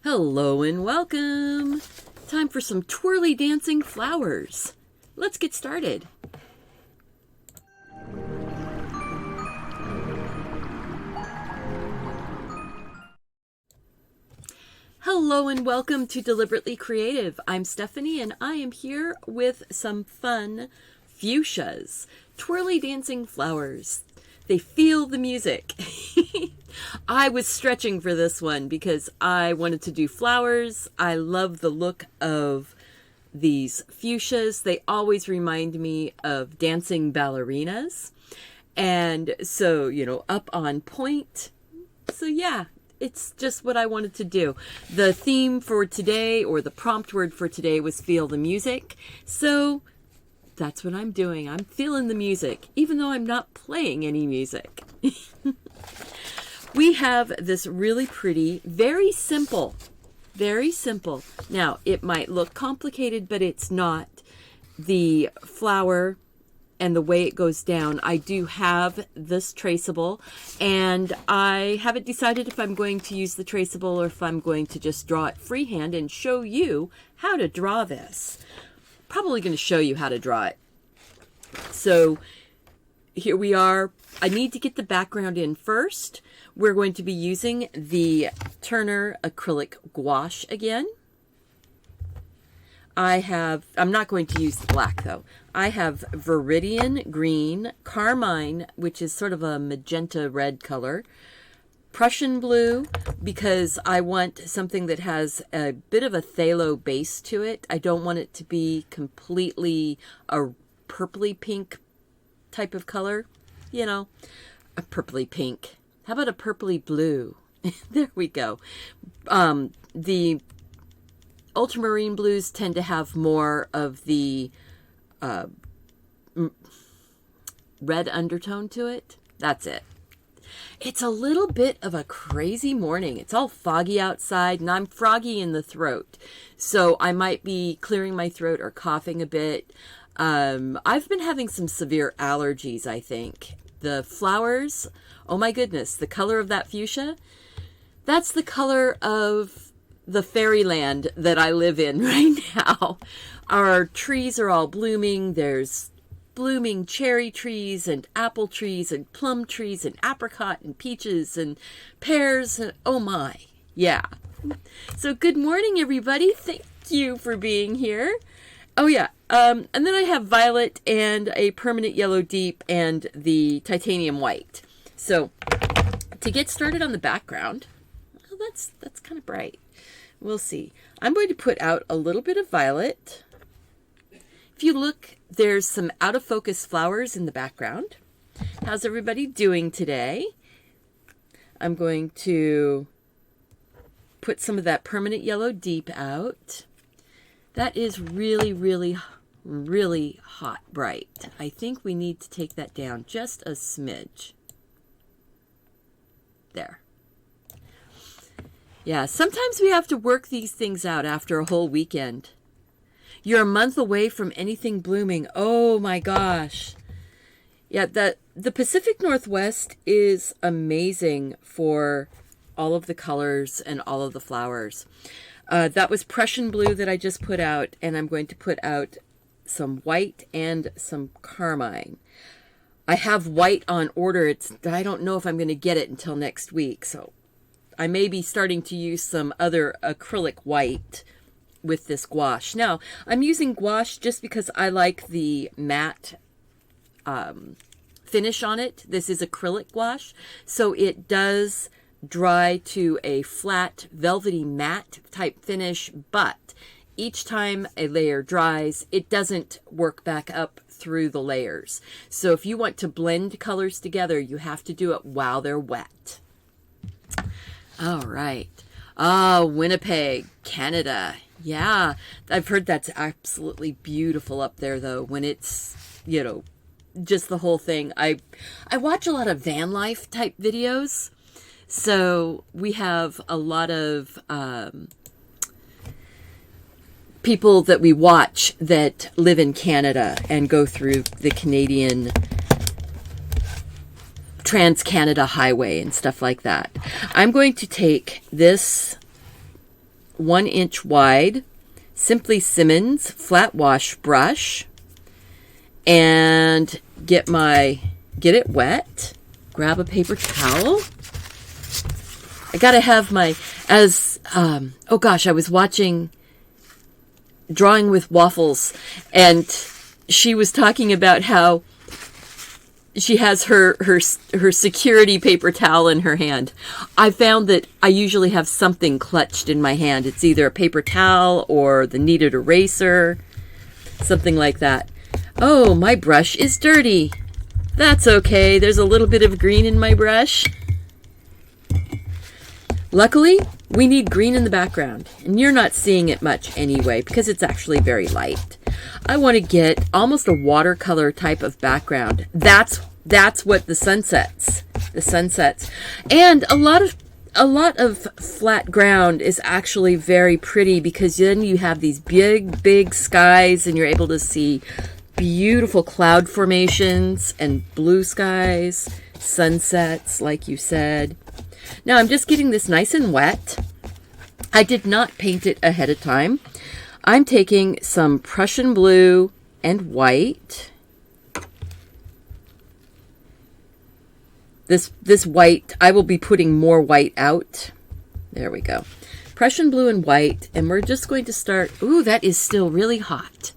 Hello and welcome! Time for some twirly dancing flowers. Let's get started. Hello and welcome to Deliberately Creative. I'm Stephanie and I am here with some fun fuchsias, twirly dancing flowers. They feel the music. I was stretching for this one because I wanted to do flowers. I love the look of these fuchsias. They always remind me of dancing ballerinas. And so, up on point. So yeah, it's just what I wanted to do. The theme for today, or the prompt word for today, was feel the music. So that's what I'm doing. I'm feeling the music, even though I'm not playing any music. We have this really pretty, very simple. Now, it might look complicated, but it's not. The flower and the way it goes down, I do have this traceable, and I haven't decided if I'm going to use the traceable or if I'm going to just draw it freehand and show you how to draw this. Probably going to show you how to draw it. So here we are. I need to get the background in first. We're going to be using the Turner Acrylic Gouache again. I'm not going to use the black though. I have Viridian Green, Carmine, which is sort of a magenta red color, Prussian Blue, because I want something that has a bit of a phthalo base to it. I don't want it to be completely a purpley pink type of color, a purpley pink. How about a purpley blue? There we go. The ultramarine blues tend to have more of the red undertone to it. That's it. It's a little bit of a crazy morning. It's all foggy outside and I'm froggy in the throat. So I might be clearing my throat or coughing a bit. I've been having some severe allergies, I think. The flowers, oh my goodness, the color of that fuchsia, that's the color of the fairyland that I live in right now. Our trees are all blooming. There's blooming cherry trees and apple trees and plum trees and apricot and peaches and pears. And oh my, yeah. So good morning, everybody. Thank you for being here. Oh yeah, and then I have violet and a permanent yellow deep and the titanium white. So to get started on the background, well, that's kind of bright. We'll see. I'm going to put out a little bit of violet. If you look, there's some out of focus flowers in the background. How's everybody doing today? I'm going to put some of that permanent yellow deep out. That is really, really, really hot bright. I think we need to take that down just a smidge. There. Yeah, sometimes we have to work these things out after a whole weekend. You're a month away from anything blooming. Oh my gosh. Yeah, the Pacific Northwest is amazing for all of the colors and all of the flowers. That was Prussian Blue that I just put out, and I'm going to put out some white and some carmine. I have white on order. I don't know if I'm going to get it until next week, so I may be starting to use some other acrylic white with this gouache. Now, I'm using gouache just because I like the matte finish on it. This is acrylic gouache, so it does dry to a flat, velvety matte type finish, but each time a layer dries, it doesn't work back up through the layers. So if you want to blend colors together, you have to do it while they're wet. All right. Winnipeg, Canada. Yeah, I've heard that's absolutely beautiful up there, though, when it's, just the whole thing. I watch a lot of van life type videos. So we have a lot of people that we watch that live in Canada and go through the Canadian Trans-Canada Highway and stuff like that. I'm going to take this 1-inch wide Simply Simmons flat wash brush and get it wet. Grab a paper towel. I gotta have my, oh gosh, I was watching Drawing with Waffles, and she was talking about how she has her security paper towel in her hand. I found that I usually have something clutched in my hand. It's either a paper towel or the kneaded eraser, something like that. Oh, my brush is dirty. That's okay. There's a little bit of green in my brush. Luckily, we need green in the background, and you're not seeing it much anyway because it's actually very light. I want to get almost a watercolor type of background. That's what the sunsets. And a lot of flat ground is actually very pretty because then you have these big skies and you're able to see beautiful cloud formations and blue skies, sunsets, like you said. Now I'm just getting this nice and wet. I did not paint it ahead of time. I'm taking some Prussian blue and white. This white, I will be putting more white out. There we go. Prussian blue and white, and we're just going to start. Ooh, that is still really hot.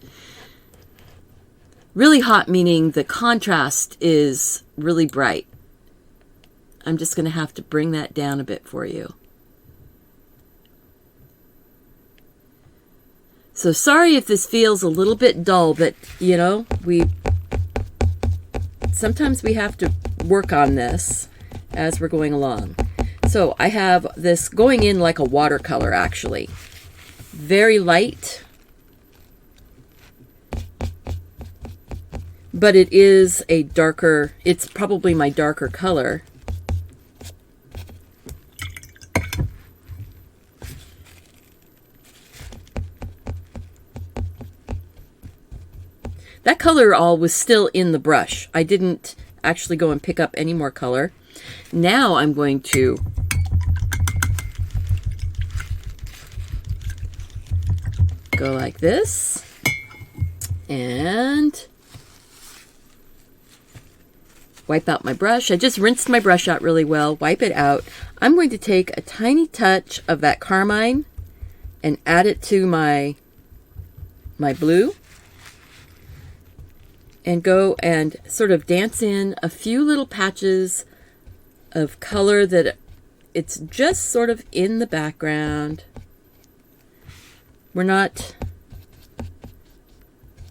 Really hot meaning the contrast is really bright. I'm just going to have to bring that down a bit for you. So sorry if this feels a little bit dull, but you know, sometimes we have to work on this as we're going along. So I have this going in like a watercolor, actually. Very light, but it is a darker, it's probably my darker color. That color all was still in the brush. I didn't actually go and pick up any more color. Now I'm going to go like this and wipe out my brush. I just rinsed my brush out really well, wipe it out. I'm going to take a tiny touch of that carmine and add it to my blue. And go and sort of dance in a few little patches of color that it's just sort of in the background. We're not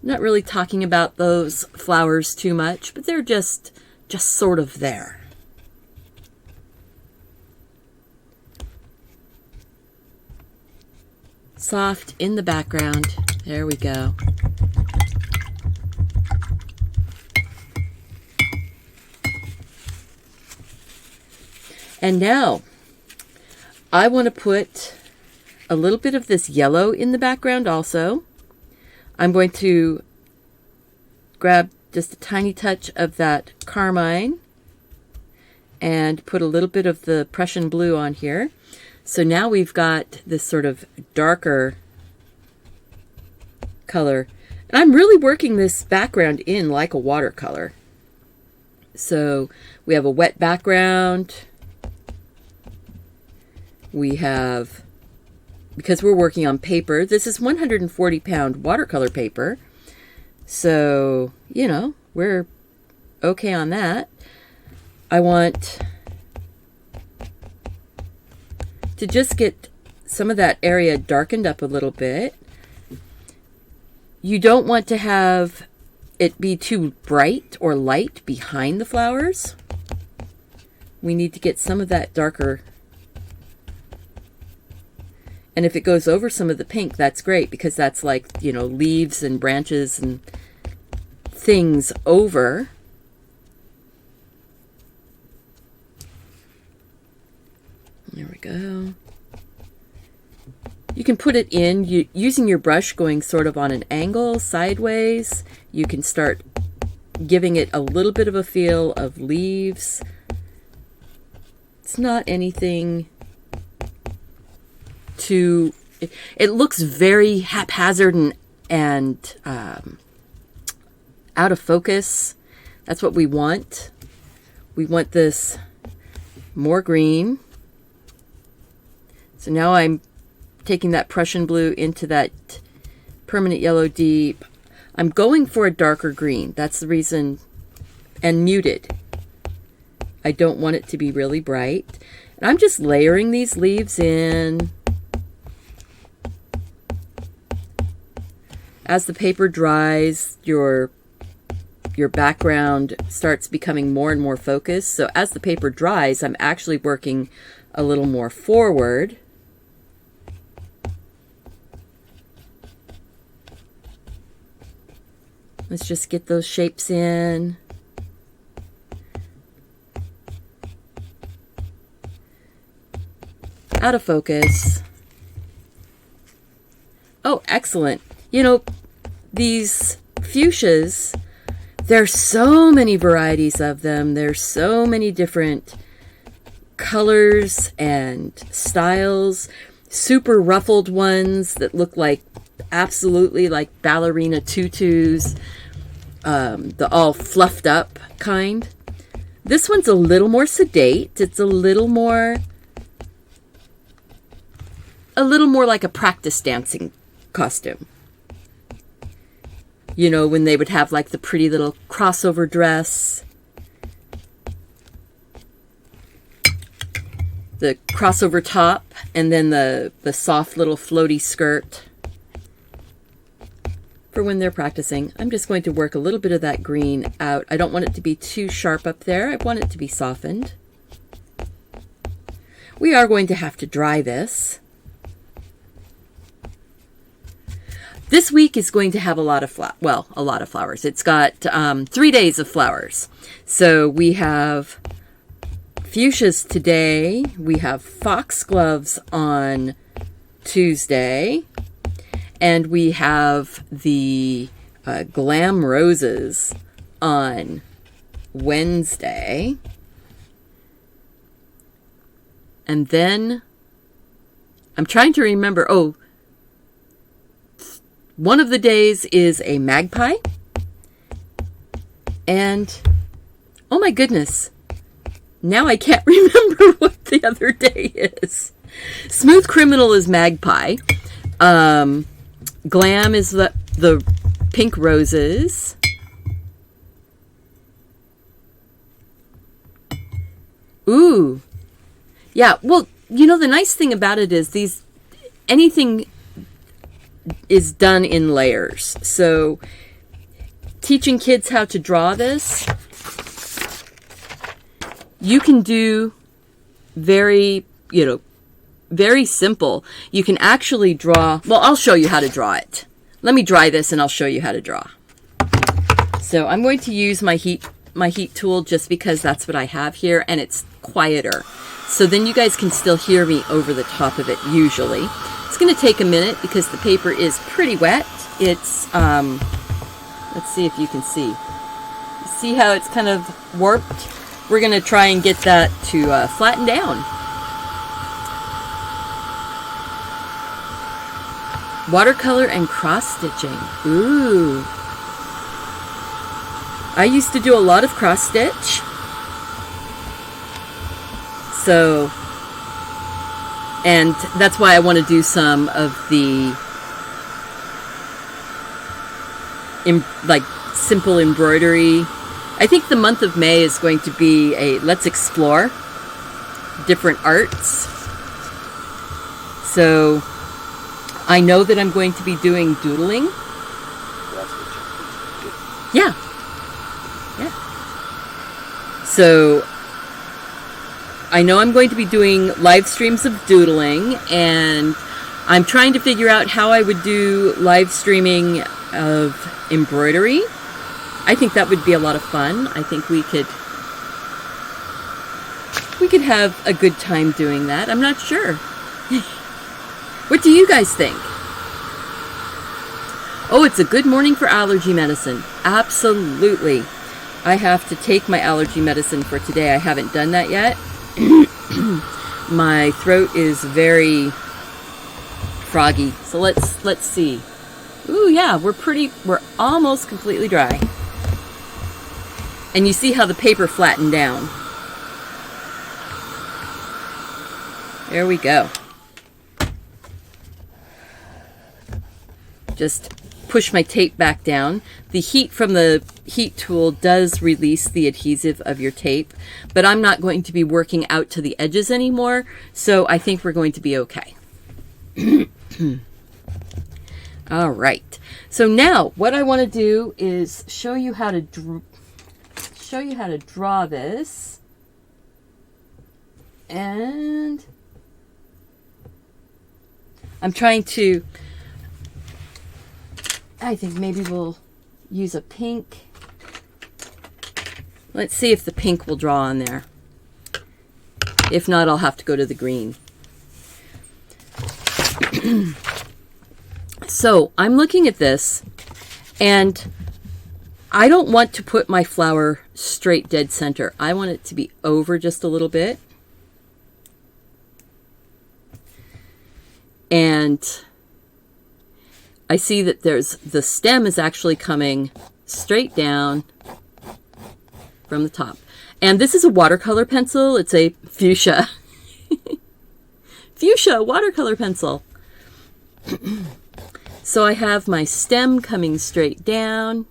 really talking about those flowers too much, but they're just sort of there. Soft in the background. There we go. And now, I want to put a little bit of this yellow in the background also. I'm going to grab just a tiny touch of that carmine and put a little bit of the Prussian blue on here. So now we've got this sort of darker color. And I'm really working this background in like a watercolor. So we have a wet background. We have, because we're working on paper, this is 140-pound watercolor paper. So, you know, we're okay on that. I want to just get some of that area darkened up a little bit. You don't want to have it be too bright or light behind the flowers. We need to get some of that darker. And if it goes over some of the pink, that's great because that's like, you know, leaves and branches and things over. There we go. You can put it in using your brush going sort of on an angle sideways. You can start giving it a little bit of a feel of leaves. It's not anything too it looks very haphazard and out of focus. That's what we want. We want this more green. So now I'm taking that Prussian blue into that permanent yellow deep. I'm going for a darker green. That's the reason. And muted. I don't want it to be really bright. And I'm just layering these leaves in. As the paper dries, your background starts becoming more and more focused. So as the paper dries, I'm actually working a little more forward. Let's just get those shapes in. Out of focus. Oh, excellent. You know, these fuchsias, there's so many varieties of them. There's so many different colors and styles. Super ruffled ones that look like absolutely like ballerina tutus. The all fluffed up kind. This one's a little more sedate. It's a little more like a practice dancing costume. You know, when they would have like the pretty little crossover dress, the crossover top, and then the soft little floaty skirt. For when they're practicing, I'm just going to work a little bit of that green out. I don't want it to be too sharp up there. I want it to be softened. We are going to have to dry this. This week is going to have a lot of flowers. It's got 3 days of flowers. So we have fuchsias today. We have foxgloves on Tuesday. And we have the glam roses on Wednesday. And then I'm trying to remember. Oh, one of the days is a magpie. And, oh my goodness, now I can't remember what the other day is. Smooth Criminal is magpie. Glam is the pink roses. Ooh. Yeah, well, you know, the nice thing about it is anything is done in layers. So teaching kids how to draw this, you can do very simple. You can actually draw, well, I'll show you how to draw it. Let me dry this and I'll show you how to draw. So I'm going to use my heat tool just because that's what I have here and it's quieter. So then you guys can still hear me over the top of it usually. It's going to take a minute because the paper is pretty wet. It's, let's see if you can see. See how it's kind of warped? We're going to try and get that to flatten down. Watercolor and cross-stitching. Ooh. I used to do a lot of cross-stitch. So, and that's why I want to do some of the like simple embroidery. I think the month of May is going to be a let's explore different arts. So I know that I'm going to be doing doodling. Yeah. Yeah. So I know I'm going to be doing live streams of doodling, and I'm trying to figure out how I would do live streaming of embroidery. I think that would be a lot of fun. I think we could have a good time doing that. I'm not sure. What do you guys think? Oh, it's a good morning for allergy medicine. Absolutely. I have to take my allergy medicine for today. I haven't done that yet. My throat is very froggy. So let's see. Ooh, yeah, we're almost completely dry. And you see how the paper flattened down. There we go. Just push my tape back down. The heat from the heat tool does release the adhesive of your tape, but I'm not going to be working out to the edges anymore, so I think we're going to be okay. All right. So now what I want to do is show you how to draw this. And I'm trying to, I think maybe we'll use a pink. Let's see if the pink will draw on there. If not, I'll have to go to the green. So I'm looking at this, and I don't want to put my flower straight dead center. I want it to be over just a little bit. And I see that the stem is actually coming straight down from the top. And this is a watercolor pencil. It's a fuchsia. Fuchsia watercolor pencil. So I have my stem coming straight down.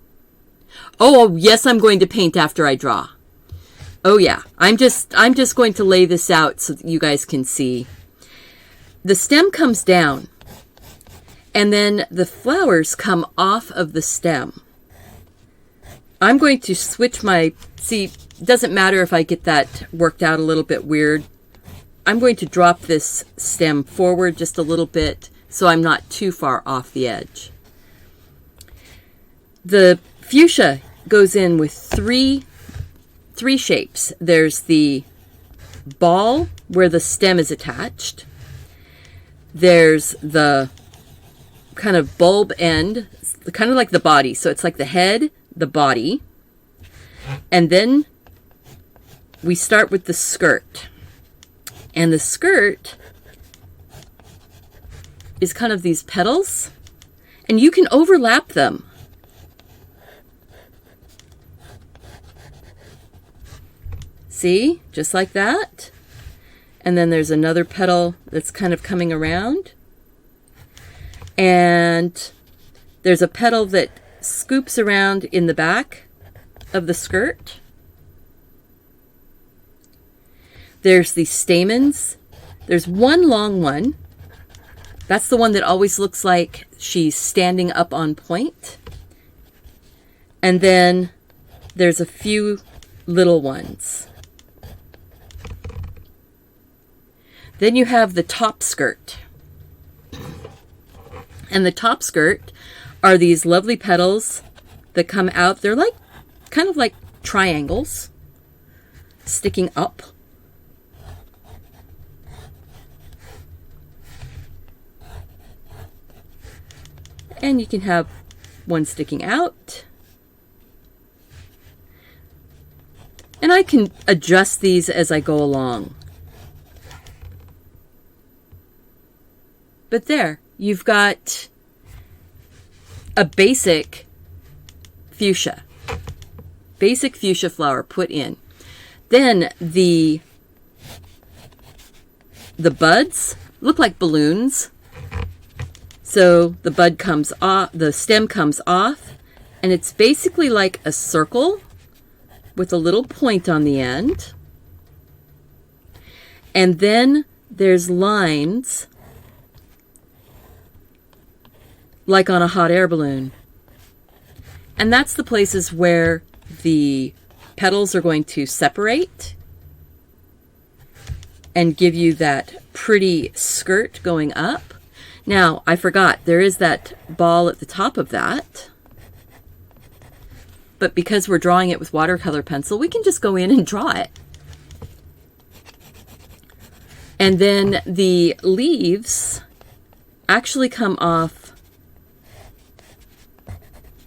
Oh, yes, I'm going to paint after I draw. Oh yeah, I'm just going to lay this out so that you guys can see. The stem comes down, and then the flowers come off of the stem. I'm going to switch my, see, it doesn't matter if I get that worked out a little bit weird. I'm going to drop this stem forward just a little bit so I'm not too far off the edge. The fuchsia goes in with three shapes. There's the ball where the stem is attached. There's the kind of bulb end, kind of like the body. So it's like the head, the body. And then we start with the skirt. And the skirt is kind of these petals. And you can overlap them. See? Just like that. And then there's another petal that's kind of coming around. And there's a petal that scoops around in the back of the skirt. There's the stamens. There's one long one. That's the one that always looks like she's standing up on point. And then there's a few little ones. Then you have the top skirt. And the top skirt are these lovely petals that come out. They're like, kind of like triangles sticking up. And you can have one sticking out. And I can adjust these as I go along. But there, you've got a basic fuchsia. Basic fuchsia flower put in. Then the buds look like balloons. So the bud comes off, the stem comes off, and it's basically like a circle with a little point on the end. And then there's lines like on a hot air balloon. And that's the places where the petals are going to separate and give you that pretty skirt going up. Now, I forgot, there is that ball at the top of that. But because we're drawing it with watercolor pencil, we can just go in and draw it. And then the leaves actually come off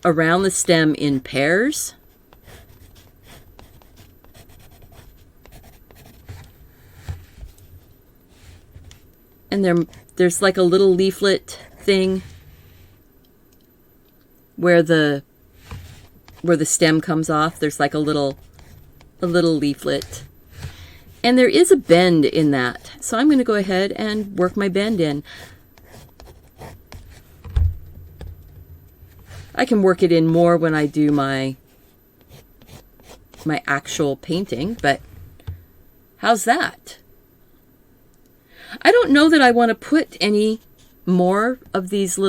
around the stem in pairs. And there's like a little leaflet thing where the stem comes off. There's like a little leaflet. And there is a bend in that. So I'm going to go ahead and work my bend in. I can work it in more when I do my actual painting, but how's that? I don't know that I want to put any more of these the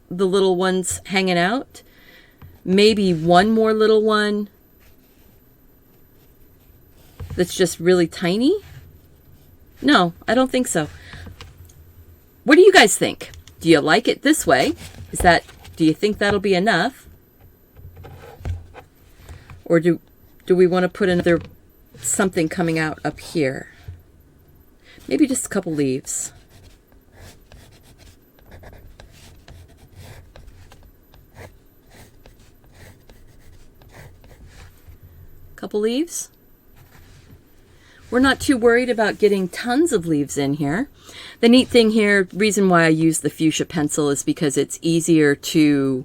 little ones hanging out. Maybe one more little one that's just really tiny. No, I don't think so. What do you guys think? Do you like it this way? Do you think that'll be enough? Or do we want to put another something coming out up here? Maybe just a couple leaves. Couple leaves. We're not too worried about getting tons of leaves in here. The neat thing here, reason why I use the fuchsia pencil is because it's easier to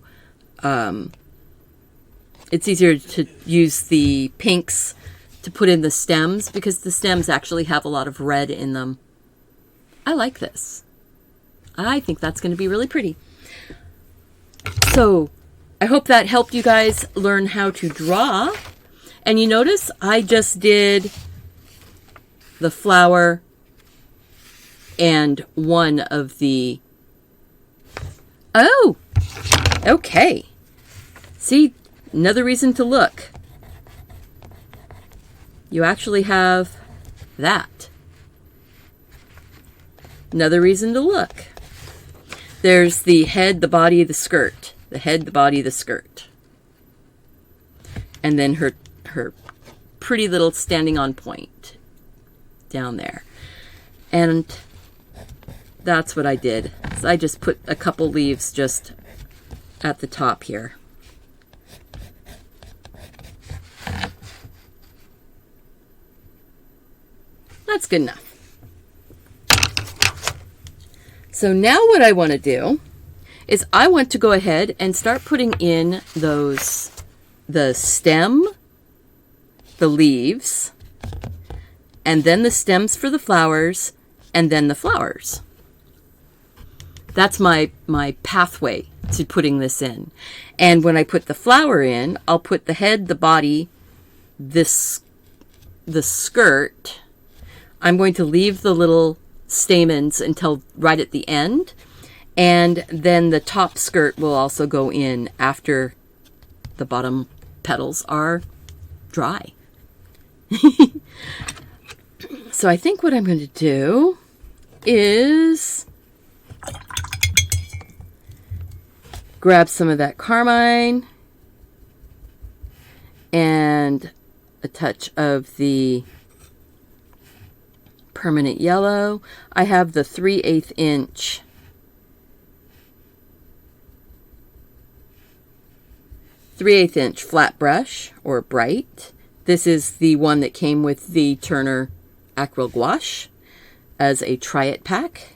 use the pinks to put in the stems, because the stems actually have a lot of red in them. I like this. I think that's going to be really pretty. So I hope that helped you guys learn how to draw. And you notice I just did the flower and one of the... Oh, okay. See, another reason to look. You actually have that. Another reason to look. There's the head, the body, the skirt. The head, the body, the skirt. And then her pretty little standing on point down there. And that's what I did. So I just put a couple leaves just at the top here. That's good enough. So now what I want to do is I want to go ahead and start putting in the stem, the leaves, and then the stems for the flowers, and then the flowers. That's my pathway to putting this in. And when I put the flower in, I'll put the head, the body, the skirt. I'm going to leave the little stamens until right at the end. And then the top skirt will also go in after the bottom petals are dry. So I think what I'm going to do is grab some of that carmine and a touch of the permanent yellow. I have the 3/8 inch flat brush, or bright. This is the one that came with the Turner Acrylic Gouache as a try it pack.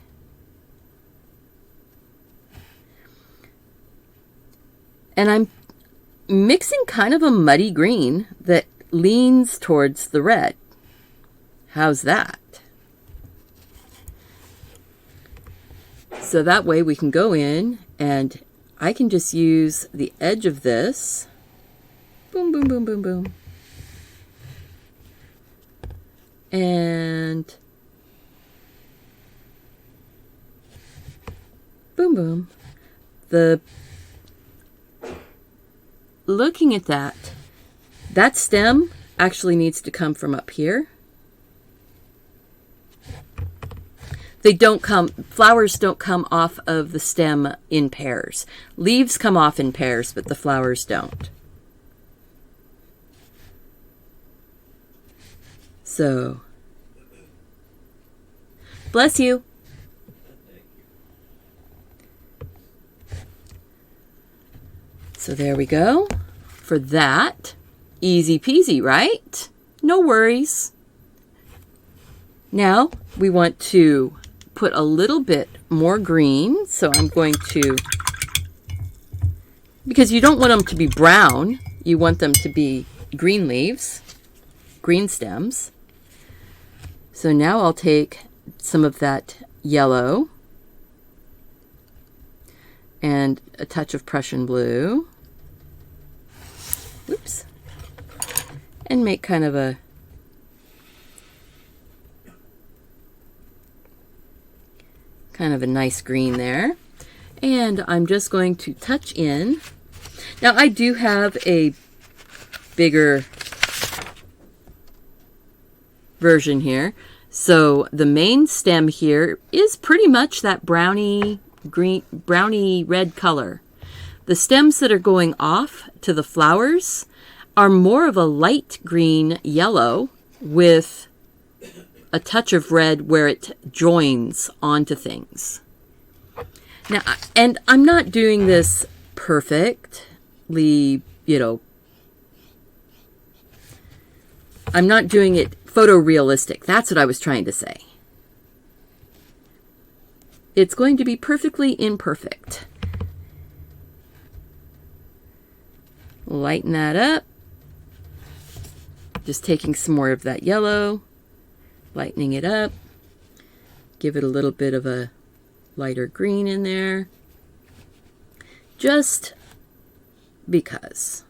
And I'm mixing kind of a muddy green that leans towards the red. How's that? So that way we can go in and I can just use the edge of this. Boom, boom, boom, boom, boom. And boom, boom. Looking at that stem actually needs to come from up here. Flowers don't come off of the stem in pairs. Leaves come off in pairs, but the flowers don't. So, bless you. So there we go. For that, easy peasy, right? No worries. Now we want to put a little bit more green. So I'm going to, because you don't want them to be brown, you want them to be green leaves, green stems. So now I'll take some of that yellow and a touch of Prussian blue. Oops. And make kind of a nice green there. And I'm just going to touch in. Now I do have a bigger version here. So the main stem here is pretty much that browny red color. The stems that are going off to the flowers are more of a light green yellow with a touch of red where it joins onto things. Now, and I'm not doing this perfectly, I'm not doing it photorealistic. That's what I was trying to say. It's going to be perfectly imperfect. Lighten that up. Just taking some more of that yellow, lightening it up. Give it a little bit of a lighter green in there. Just because.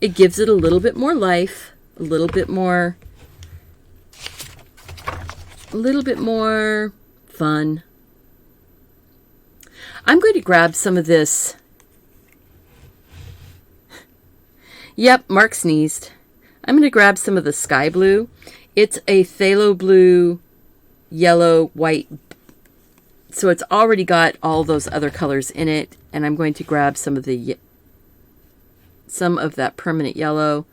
It gives it a little bit more life, a little bit more fun. I'm going to grab some of this. Yep, Mark sneezed. I'm going to grab some of the sky blue. It's a phthalo blue, yellow, white. So it's already got all those other colors in it. And I'm going to grab some of that permanent yellow.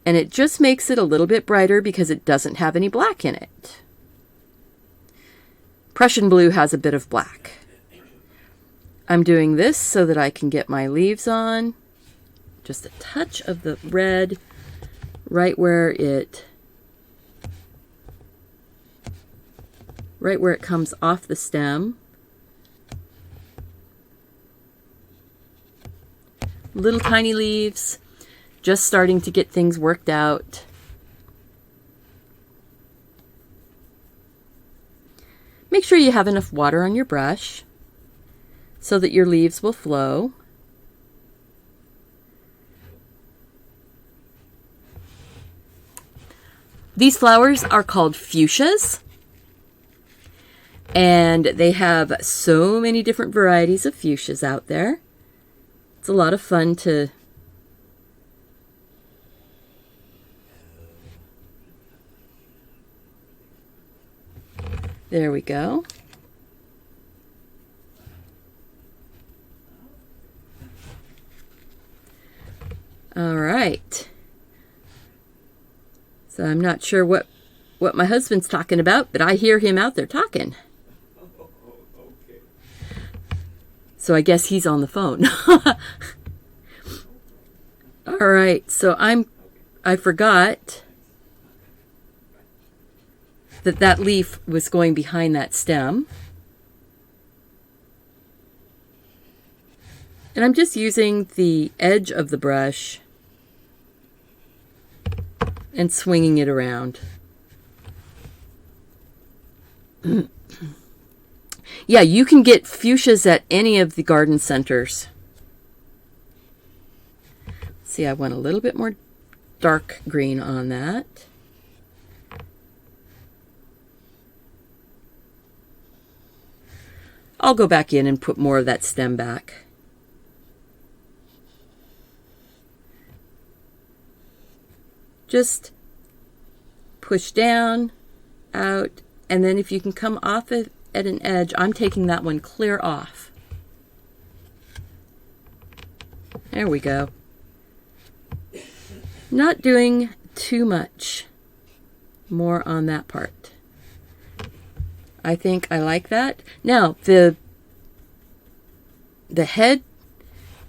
And it just makes it a little bit brighter because it doesn't have any black in it. Prussian blue has a bit of black. I'm doing this so that I can get my leaves on. Just a touch of the red right where it comes off the stem. Little tiny leaves, just starting to get things worked out. Make sure you have enough water on your brush so that your leaves will flow. These flowers are called fuchsias, and they have so many different varieties of fuchsias out there. It's a lot of fun to there we go. All right. So I'm not sure what my husband's talking about, but I hear him out there talking. So I guess he's on the phone. All right. So I forgot that leaf was going behind that stem. And I'm just using the edge of the brush and swinging it around. Yeah, you can get fuchsias at any of the garden centers. See, I want a little bit more dark green on that. I'll go back in and put more of that stem back. Just push down, out, and then if you can come off it at an edge, I'm taking that one clear off. There we go. Not doing too much more on that part. I think I like that. Now, the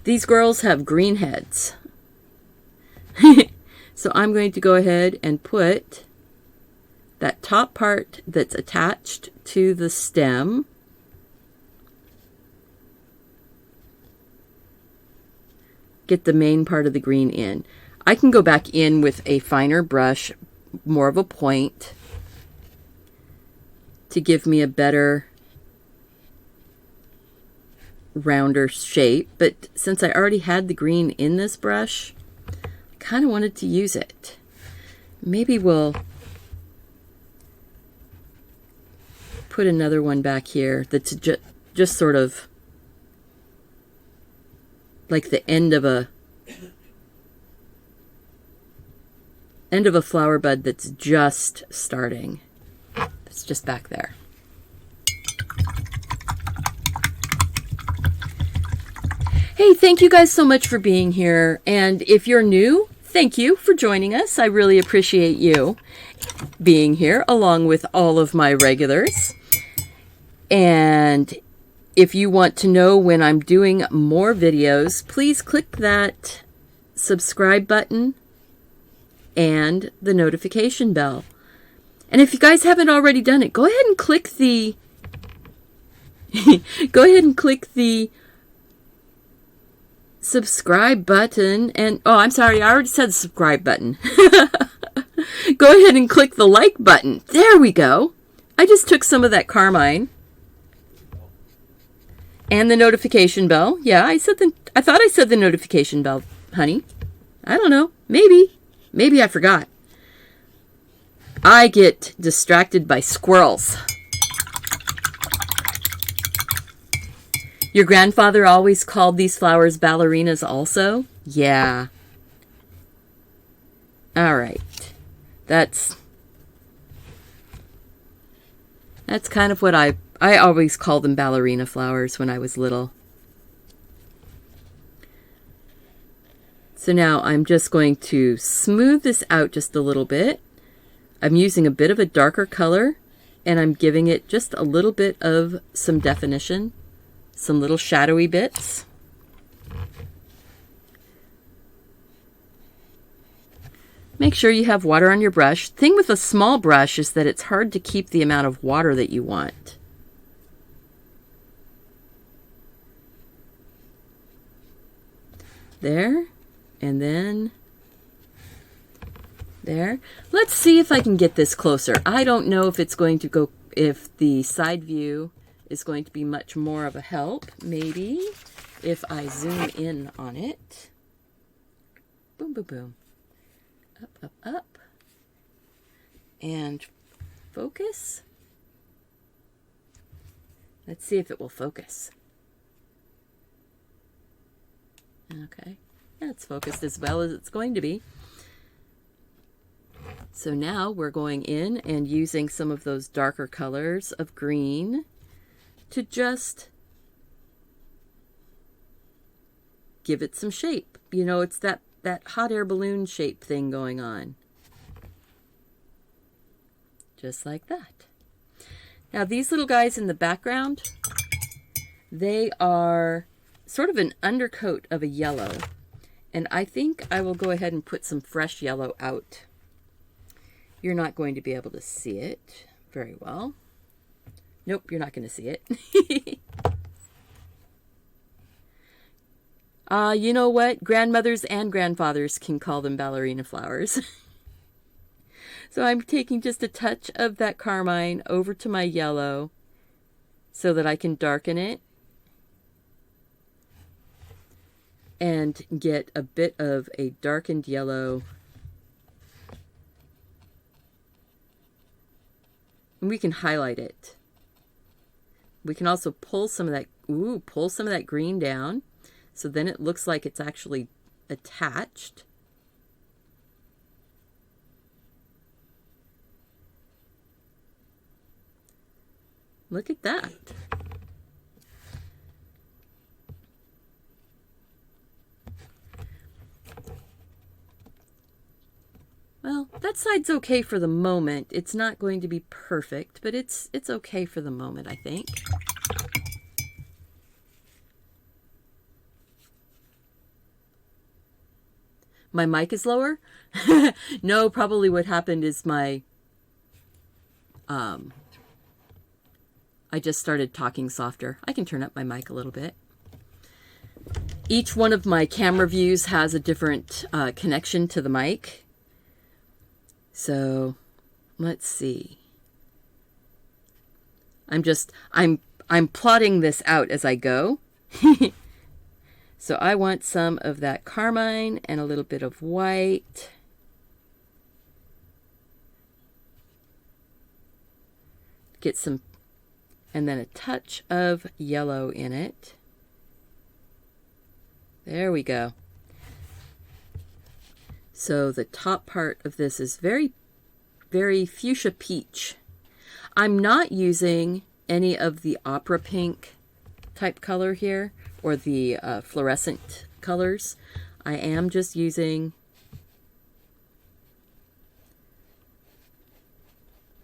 These girls have green heads. So I'm going to go ahead and put that top part that's attached to the stem. Get the main part of the green in. I can go back in with a finer brush, more of a point, to give me a better, rounder shape. But since I already had the green in this brush, I kind of wanted to use it. Maybe we'll put another one back here that's just sort of like the end of a flower bud that's just starting. It's just back there. Hey, thank you guys so much for being here. And if you're new, thank you for joining us. I really appreciate you being here along with all of my regulars. And if you want to know when I'm doing more videos, please click that subscribe button and the notification bell. And if you guys haven't already done it, go ahead and click the subscribe button. And oh, I'm sorry, I already said subscribe button. Go ahead and click the like button. There we go. I just took some of that carmine. And the notification bell. Yeah, I thought I said the notification bell, honey. I don't know. Maybe I forgot. I get distracted by squirrels. Your grandfather always called these flowers ballerinas also? Yeah. All right. That's kind of what I always called them ballerina flowers when I was little. So now I'm just going to smooth this out just a little bit. I'm using a bit of a darker color, and I'm giving it just a little bit of some definition, some little shadowy bits. Make sure you have water on your brush. Thing with a small brush is that it's hard to keep the amount of water that you want. There, and then there. Let's see if I can get this closer. I don't know if it's going to go, if the side view is going to be much more of a help. Maybe if I zoom in on it. Boom, boom, boom. Up, up, up. And focus. Let's see if it will focus. Okay. Yeah, it's focused as well as it's going to be. So now we're going in and using some of those darker colors of green to just give it some shape. You know, it's that hot air balloon shape thing going on. Just like that. Now these little guys in the background, they are sort of an undercoat of a yellow. And I think I will go ahead and put some fresh yellow out. You're not going to be able to see it very well. Nope, you're not going to see it. You know what? Grandmothers and grandfathers can call them ballerina flowers. So I'm taking just a touch of that carmine over to my yellow so that I can darken it and get a bit of a darkened yellow. And we can highlight it. We can also pull some of that green down, so then it looks like it's actually attached. Look at that. Well, that side's okay for the moment. It's not going to be perfect, but it's okay for the moment, I think. my mic is lower? No, probably what happened is my I just started talking softer. I can turn up my mic a little bit. Each one of my camera views has a different connection to the mic. So let's see. I'm plotting this out as I go. So I want some of that carmine and a little bit of white. Get some, and then a touch of yellow in it. There we go. So the top part of this is very, very fuchsia peach. I'm not using any of the opera pink type color here, or the fluorescent colors. I am just using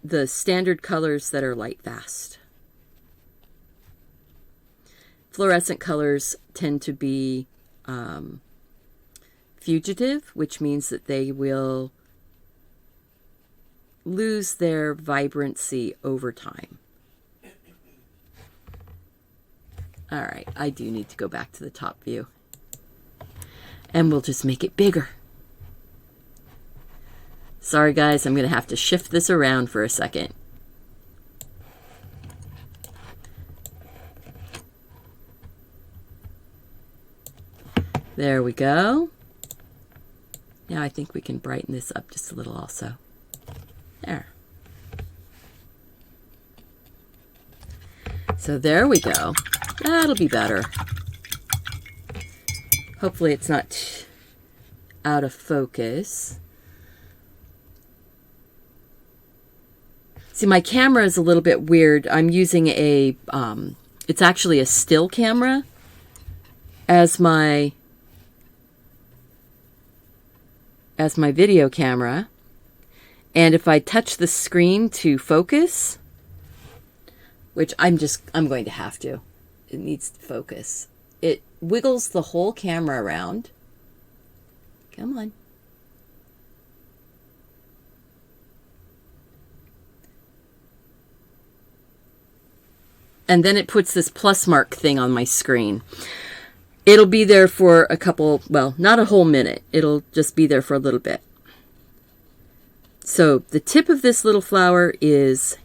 the standard colors that are light fast. Fluorescent colors tend to be fugitive, which means that they will lose their vibrancy over time. All right, I do need to go back to the top view. And we'll just make it bigger. Sorry guys, I'm going to have to shift this around for a second. There we go. Now I think we can brighten this up just a little also. There. So there we go. That'll be better. Hopefully it's not out of focus. See, my camera is a little bit weird. I'm using a, it's actually a still camera as my video camera. And if I touch the screen to focus, which I'm going to have to. It needs to focus. It wiggles the whole camera around. Come on. And then it puts this plus mark thing on my screen. It'll be there for a couple, well, not a whole minute. It'll just be there for a little bit. So the tip of this little flower is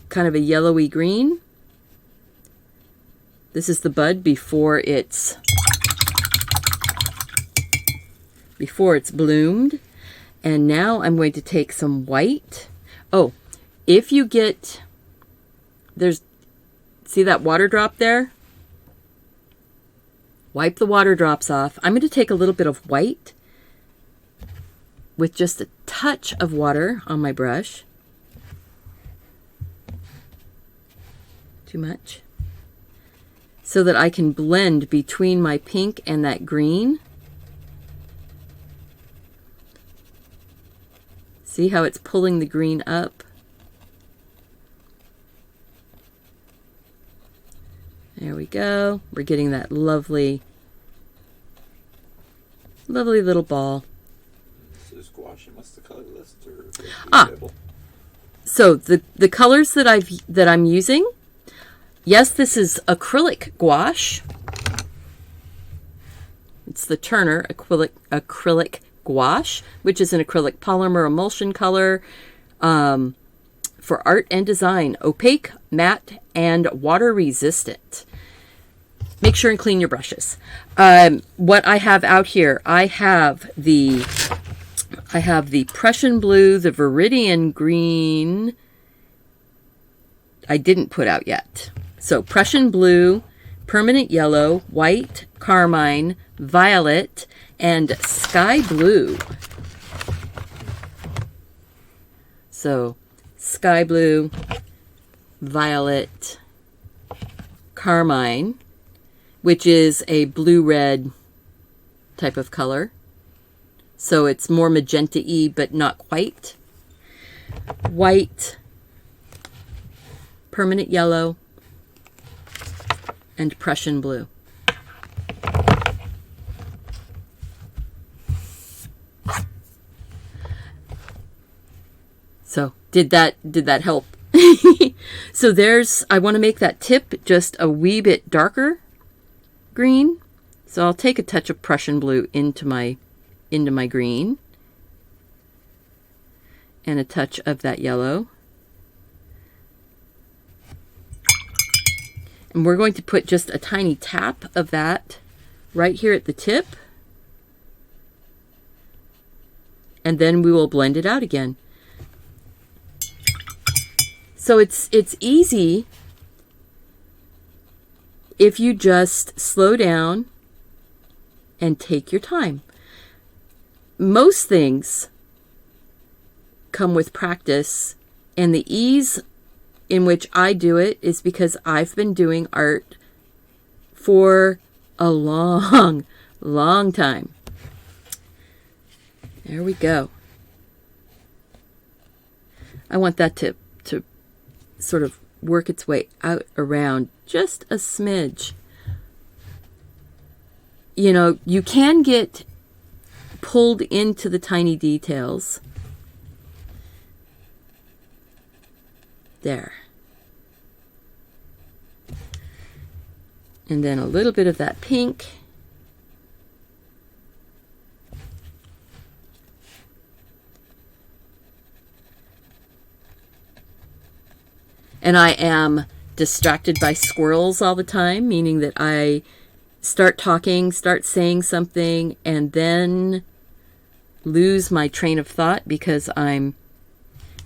kind of a yellowy green. This is the bud before it's bloomed. And now I'm going to take some white. Oh, if you get, see that water drop there? Wipe the water drops off. I'm going to take a little bit of white with just a touch of water on my brush. Too much? So that I can blend between my pink and that green. See how it's pulling the green up? There we go. We're getting that lovely, lovely little ball. This is gouache. What's the color list? Or so the colors that I'm using. Yes, this is acrylic gouache. It's the Turner acrylic gouache, which is an acrylic polymer emulsion color for art and design, opaque, matte, and water resistant. Make sure and clean your brushes. What I have out here, I have the Prussian blue, the Viridian green. I didn't put out yet. So Prussian blue, permanent yellow, white, carmine, violet, and sky blue. So sky blue, violet, carmine, which is a blue-red type of color. So it's more magenta-y, but not quite. White, permanent yellow, and Prussian blue. So did that help? So I want to make that tip just a wee bit darker green. So I'll take a touch of Prussian blue into my green and a touch of that yellow. And we're going to put just a tiny tap of that right here at the tip. And then we will blend it out again. So it's easy if you just slow down and take your time. Most things come with practice, and the ease in which I do it is because I've been doing art for a long, long time. There we go. I want that to sort of work its way out around just a smidge. You know, you can get pulled into the tiny details. There. And then a little bit of that pink. And I am distracted by squirrels all the time, meaning that I start talking, start saying something, and then lose my train of thought because I'm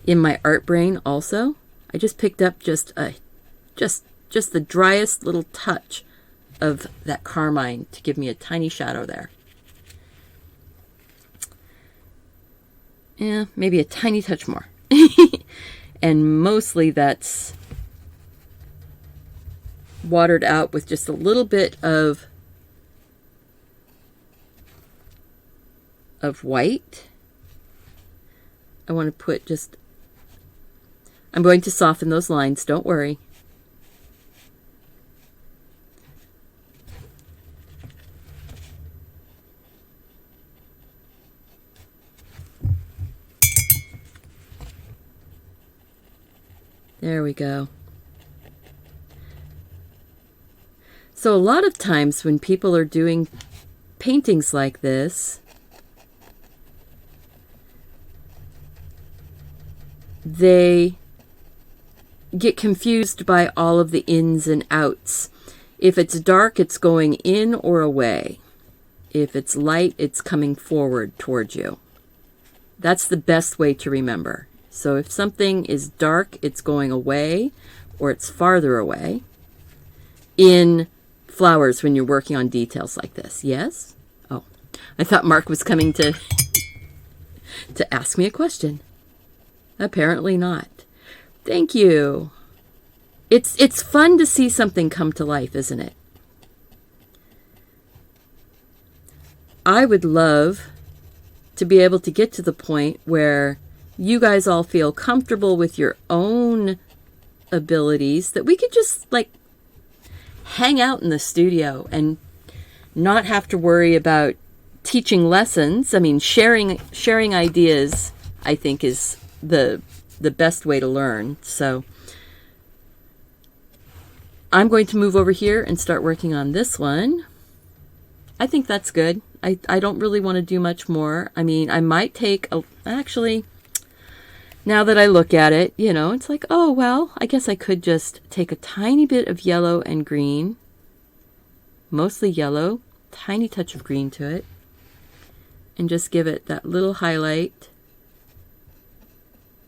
in my art brain also. I just picked up just the driest little touch of that carmine to give me a tiny shadow there. Yeah, maybe a tiny touch more. And mostly that's watered out with just a little bit of white. I want to put just, I'm going to soften those lines, don't worry. There we go. So a lot of times when people are doing paintings like this, they get confused by all of the ins and outs. If it's dark, it's going in or away. If it's light, it's coming forward towards you. That's the best way to remember. So if something is dark, it's going away or it's farther away. In flowers, when you're working on details like this. Yes? Oh, I thought Mark was coming to ask me a question. Apparently not. Thank you. It's fun to see something come to life, isn't it? I would love to be able to get to the point where you guys all feel comfortable with your own abilities, that we could just like hang out in the studio and not have to worry about teaching lessons. I mean, sharing ideas, I think, is the best way to learn. So I'm going to move over here and start working on this one. I think that's good. I don't really want to do much more. I mean, I might take actually, now that I look at it, you know, it's like, oh, well, I guess I could just take a tiny bit of yellow and green, mostly yellow, tiny touch of green to it, and just give it that little highlight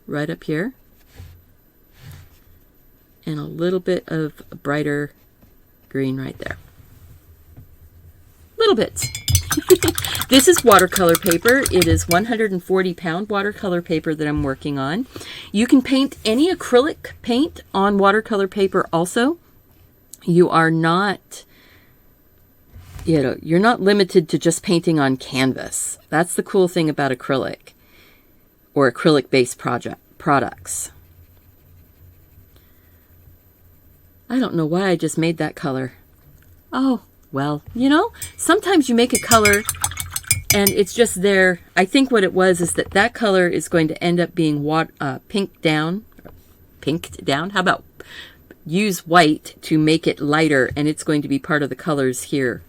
right up here, and a little bit of brighter green right there. Little bits. This is watercolor paper. It is 140-pound watercolor paper that I'm working on. You can paint any acrylic paint on watercolor paper also. You are not, you're not limited to just painting on canvas. That's the cool thing about acrylic or acrylic-based products. I don't know why I just made that color. Oh, well, sometimes you make a color And it's just there. I think what it was is that that color is going to end up being pinked down. Pinked down? How about use white to make it lighter, and it's going to be part of the colors here.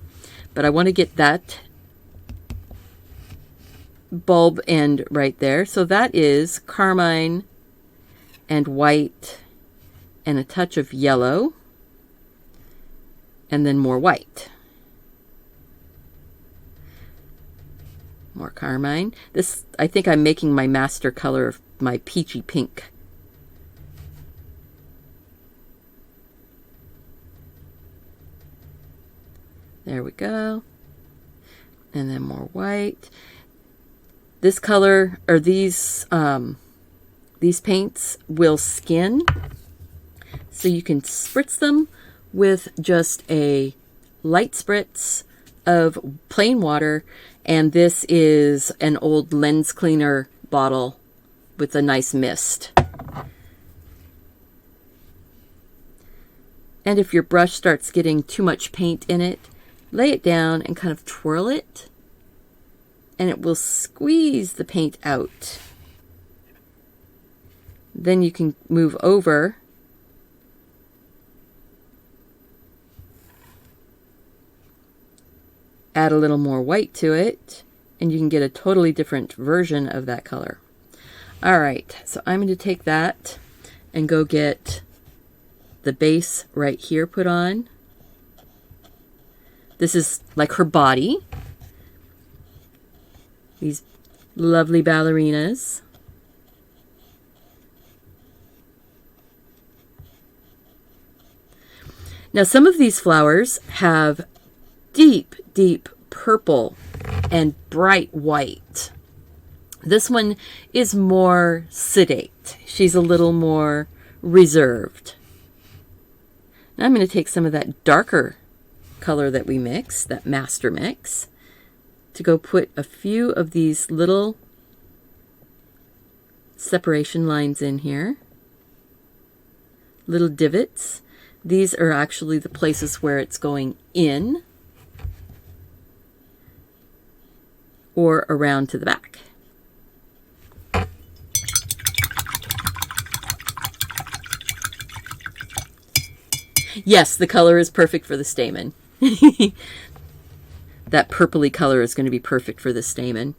But I want to get that bulb end right there. So that is carmine and white and a touch of yellow and then more white. More carmine. This, I think I'm making my master color of my peachy pink. There we go. And then more white. This color, or these paints will skin. So you can spritz them with just a light spritz of plain water. And this is an old lens cleaner bottle with a nice mist. And if your brush starts getting too much paint in it, lay it down and kind of twirl it, and it will squeeze the paint out. Then you can move over add a little more white to it, and you can get a totally different version of that color. All right, so I'm going to take that and go get the base right here put on. This is like her body. These lovely ballerinas. Now some of these flowers have deep, deep purple and bright white. This one is more sedate. She's a little more reserved. Now I'm going to take some of that darker color that we mix, that master mix, to go put a few of these little separation lines in here. Little divots. These are actually the places where it's going in or around to the back. Yes, the color is perfect for the stamen. That purpley color is going to be perfect for the stamen,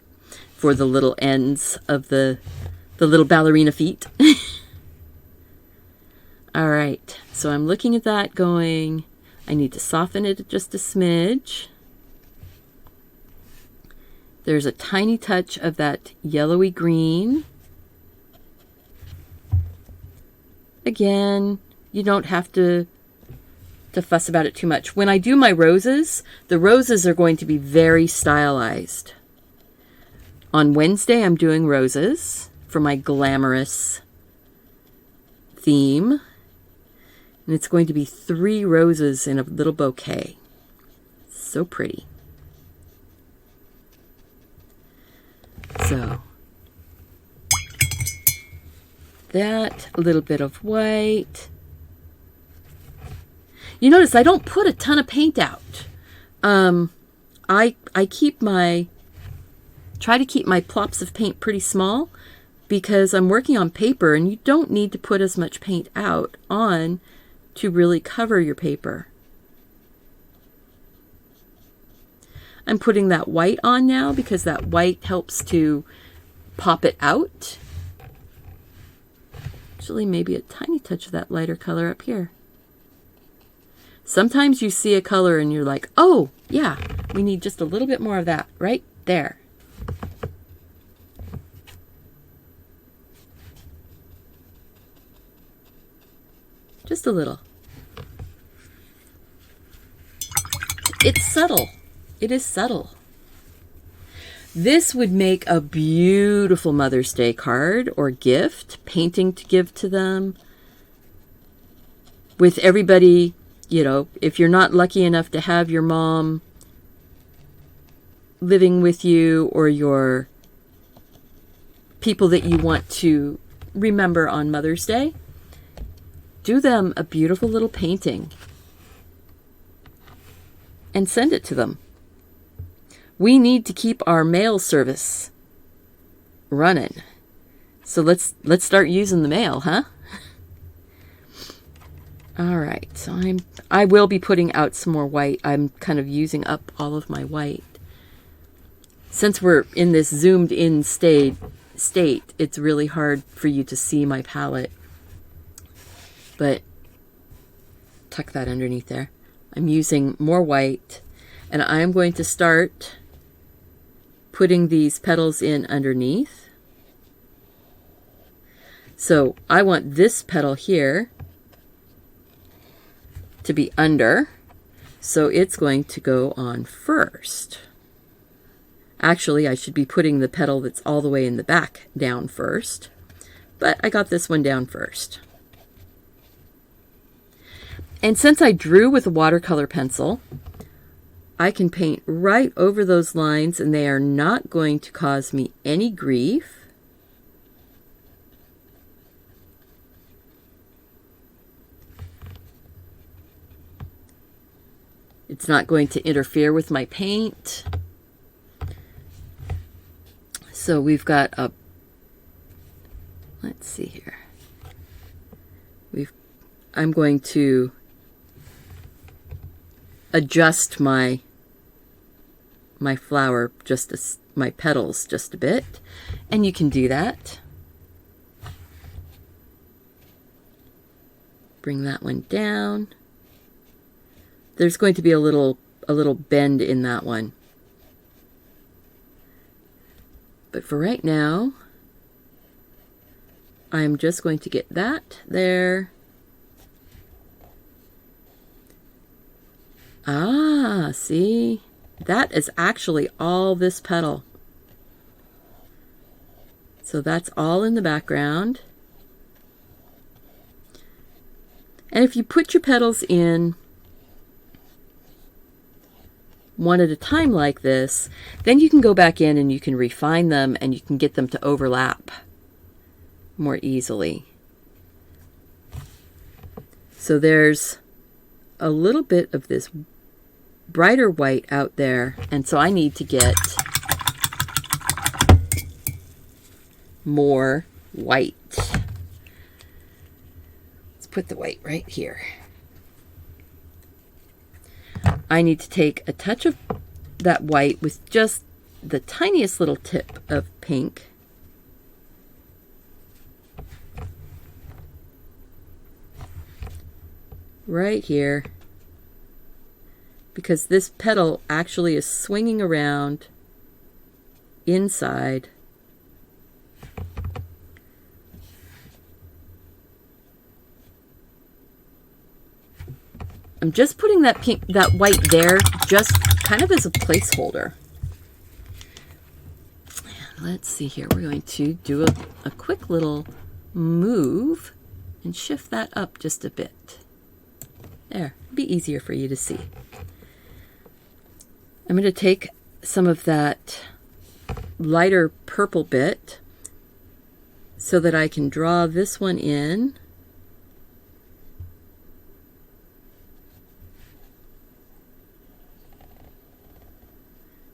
for the little ends of the little ballerina feet. All right, so I'm looking at that going, I need to soften it just a smidge. There's a tiny touch of that yellowy green. Again, you don't have to fuss about it too much. When I do my roses, the roses are going to be very stylized. On Wednesday, I'm doing roses for my glamorous theme. And it's going to be 3 roses in a little bouquet. So pretty. So, that, a little bit of white. You notice I don't put a ton of paint out. I try to keep my plops of paint pretty small because I'm working on paper and you don't need to put as much paint out on to really cover your paper. I'm putting that white on now because that white helps to pop it out. Actually, maybe a tiny touch of that lighter color up here. Sometimes you see a color and you're like, oh, yeah, we need just a little bit more of that right there. Just a little. It's subtle. It is subtle. This would make a beautiful Mother's Day card or gift, painting to give to them. With everybody, you know, if you're not lucky enough to have your mom living with you or your people that you want to remember on Mother's Day, do them a beautiful little painting and send it to them. we need to keep our mail service running. So let's start using the mail, huh? All right, so I will be putting out some more white. I'm kind of using up all of my white. Since we're in this zoomed in state, it's really hard for you to see my palette. But tuck that underneath there. I'm using more white, and I'm going to start putting these petals in underneath. So I want this petal here to be under, so it's going to go on first. Actually, I should be putting the petal that's all the way in the back down first, but I got this one down first. And since I drew with a watercolor pencil, I can paint right over those lines and they are not going to cause me any grief. It's not going to interfere with my paint. So we've got a, let's see here. I'm going to adjust my flower, my petals just a bit, and you can do that. Bring that one down. There's going to be a little bend in that one. But for right now, I'm just going to get that there. Ah, see? That is actually all this petal. So that's all in the background. And if you put your petals in one at a time like this, then you can go back in and you can refine them and you can get them to overlap more easily. So there's a little bit of this brighter white out there, and so I need to get more white. Let's put the white right here. I need to take a touch of that white with just the tiniest little tip of pink. Right here. Because this petal actually is swinging around inside. I'm just putting that white there, just kind of as a placeholder. Let's see here. We're going to do a quick little move and shift that up just a bit. There, it'll be easier for you to see. I'm going to take some of that lighter purple bit so that I can draw this one in.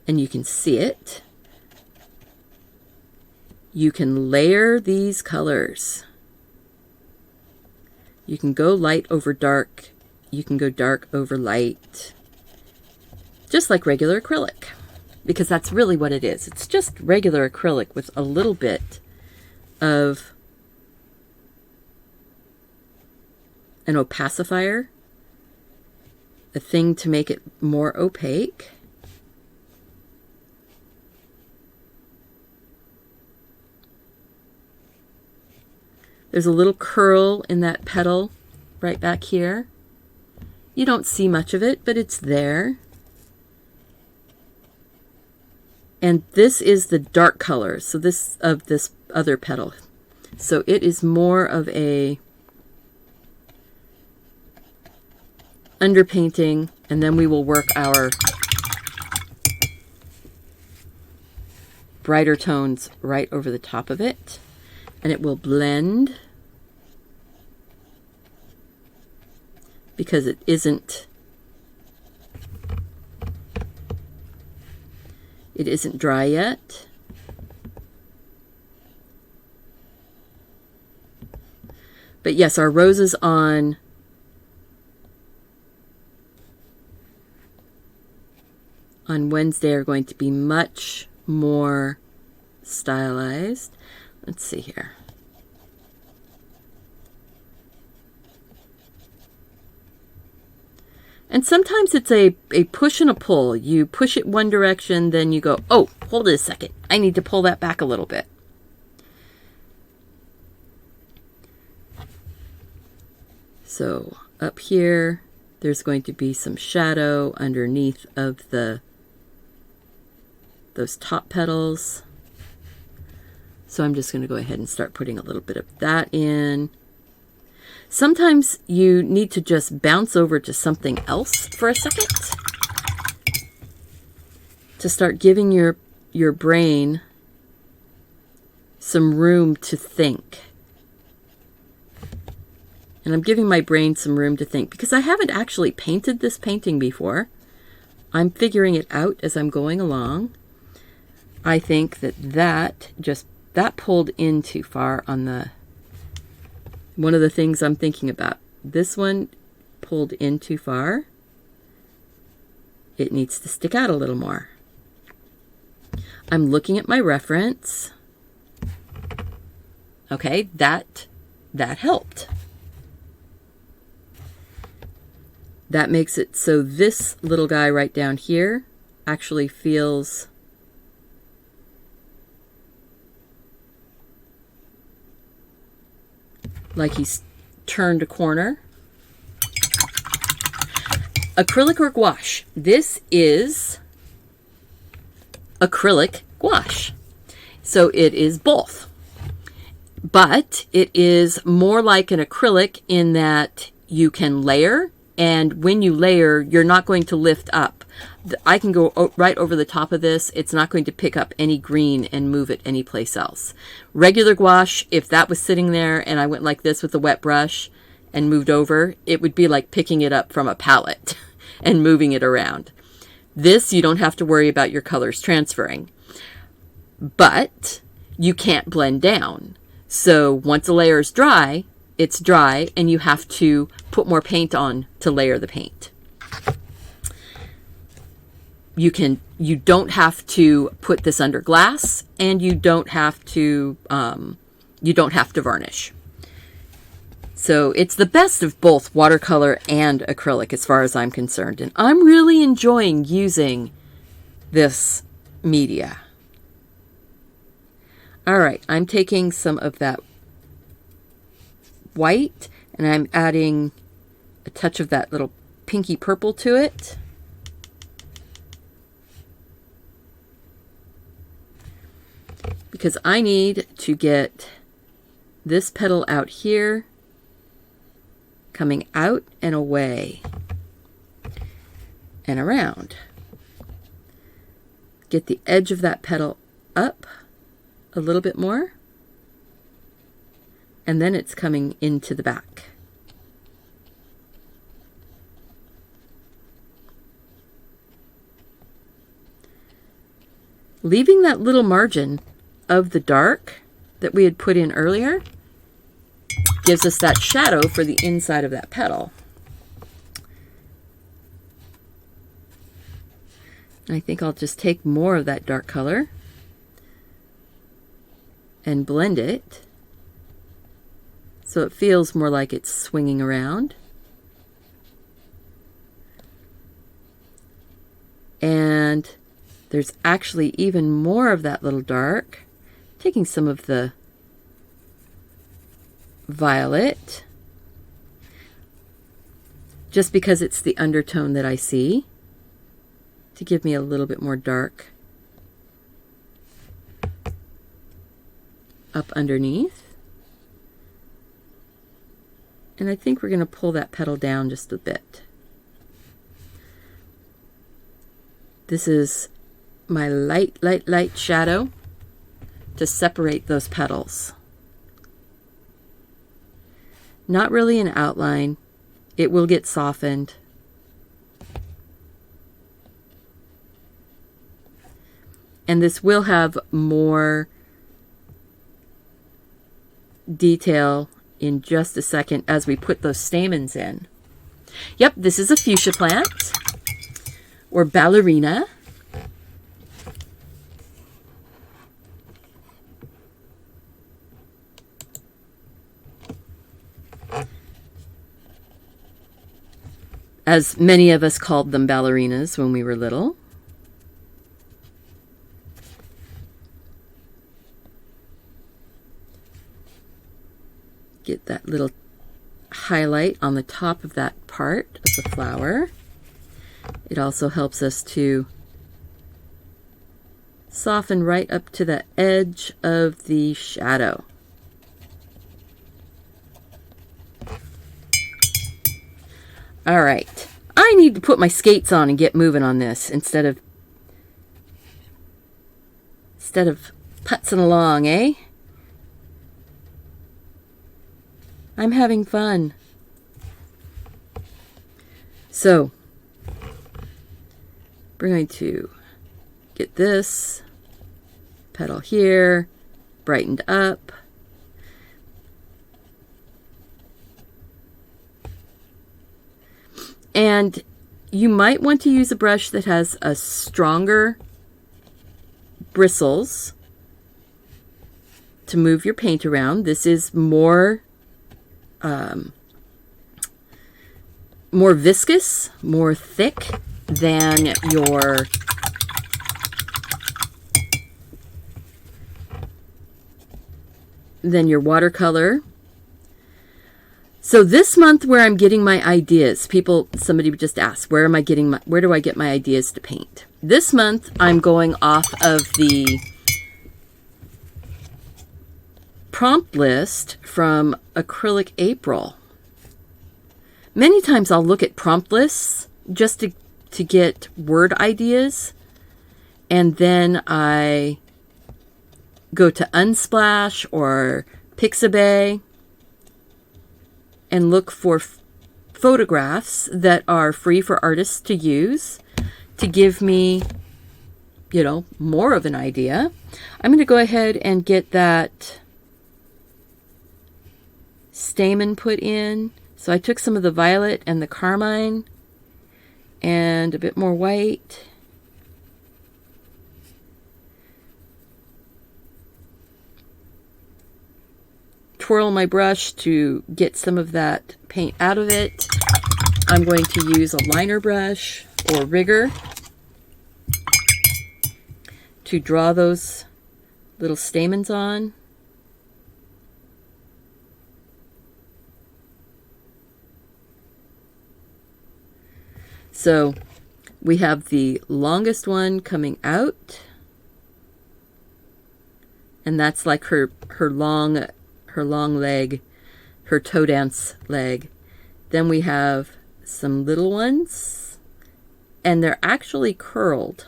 And you can see it. You can layer these colors. You can go light over dark. You can go dark over light. Just like regular acrylic, because that's really what it is. It's just regular acrylic with a little bit of an opacifier, a thing to make it more opaque. There's a little curl in that petal right back here. You don't see much of it, but it's there. And this is the dark color, so this other petal. So it is more of a underpainting, and then we will work our brighter tones right over the top of it, and it will blend because it isn't It isn't dry yet. But yes, our roses on Wednesday are going to be much more stylized. Let's see here. And sometimes it's a push and a pull. You push it one direction, then you go, oh, hold it a second. I need to pull that back a little bit. So up here, there's going to be some shadow underneath of those top petals. So I'm just going to go ahead and start putting a little bit of that in. Sometimes you need to just bounce over to something else for a second to start giving your brain some room to think. And I'm giving my brain some room to think because I haven't actually painted this painting before. I'm figuring it out as I'm going along. I think that pulled in too far on the... One of the things I'm thinking about. This one pulled in too far. It needs to stick out a little more. I'm looking at my reference. Okay, that helped. That makes it so this little guy right down here actually feels like he's turned a corner. Acrylic or gouache? This is acrylic gouache. So it is both. But it is more like an acrylic in that you can layer, and when you layer, you're not going to lift up. I can go right over the top of this. It's not going to pick up any green and move it anyplace else. Regular gouache, if that was sitting there and I went like this with a wet brush and moved over, it would be like picking it up from a palette and moving it around. This, you don't have to worry about your colors transferring. But you can't blend down. So once a layer is dry, it's dry, and you have to put more paint on to layer the paint. You don't have to put this under glass, and you don't have to varnish. So it's the best of both watercolor and acrylic as far as I'm concerned, and I'm really enjoying using this media. All right, I'm taking some of that white and I'm adding a touch of that little pinky purple to it. Because I need to get this petal out here, coming out and away and around. Get the edge of that petal up a little bit more, and then it's coming into the back. Leaving that little margin of the dark that we had put in earlier gives us that shadow for the inside of that petal. I think I'll just take more of that dark color and blend it so it feels more like it's swinging around. And there's actually even more of that little dark. Taking some of the violet, just because it's the undertone that I see, to give me a little bit more dark up underneath. And I think we're going to pull that petal down just a bit. This is my light shadow to separate those petals. Not really an outline. It will get softened. And this will have more detail in just a second as we put those stamens in. Yep, this is a fuchsia plant, or ballerina. As many of us called them ballerinas when we were little. Get that little highlight on the top of that part of the flower. It also helps us to soften right up to the edge of the shadow. All right, I need to put my skates on and get moving on this instead of putzing along, eh? I'm having fun. So, we're going to get this petal here brightened up. And you might want to use a brush that has a stronger bristles to move your paint around. This is more viscous, more thick than your watercolor. So this month, where I'm getting my ideas, somebody just asked, where do I get my ideas to paint? This month, I'm going off of the prompt list from Acrylic April. Many times I'll look at prompt lists just to get word ideas, and then I go to Unsplash or Pixabay and look for photographs that are free for artists to use to give me, more of an idea. I'm going to go ahead and get that stamen put in. So I took some of the violet and the carmine and a bit more white. Twirl my brush to get some of that paint out of it. I'm going to use a liner brush or rigger to draw those little stamens on. So we have the longest one coming out, and that's like her long leg, her toe dance leg. Then we have some little ones, and they're actually curled.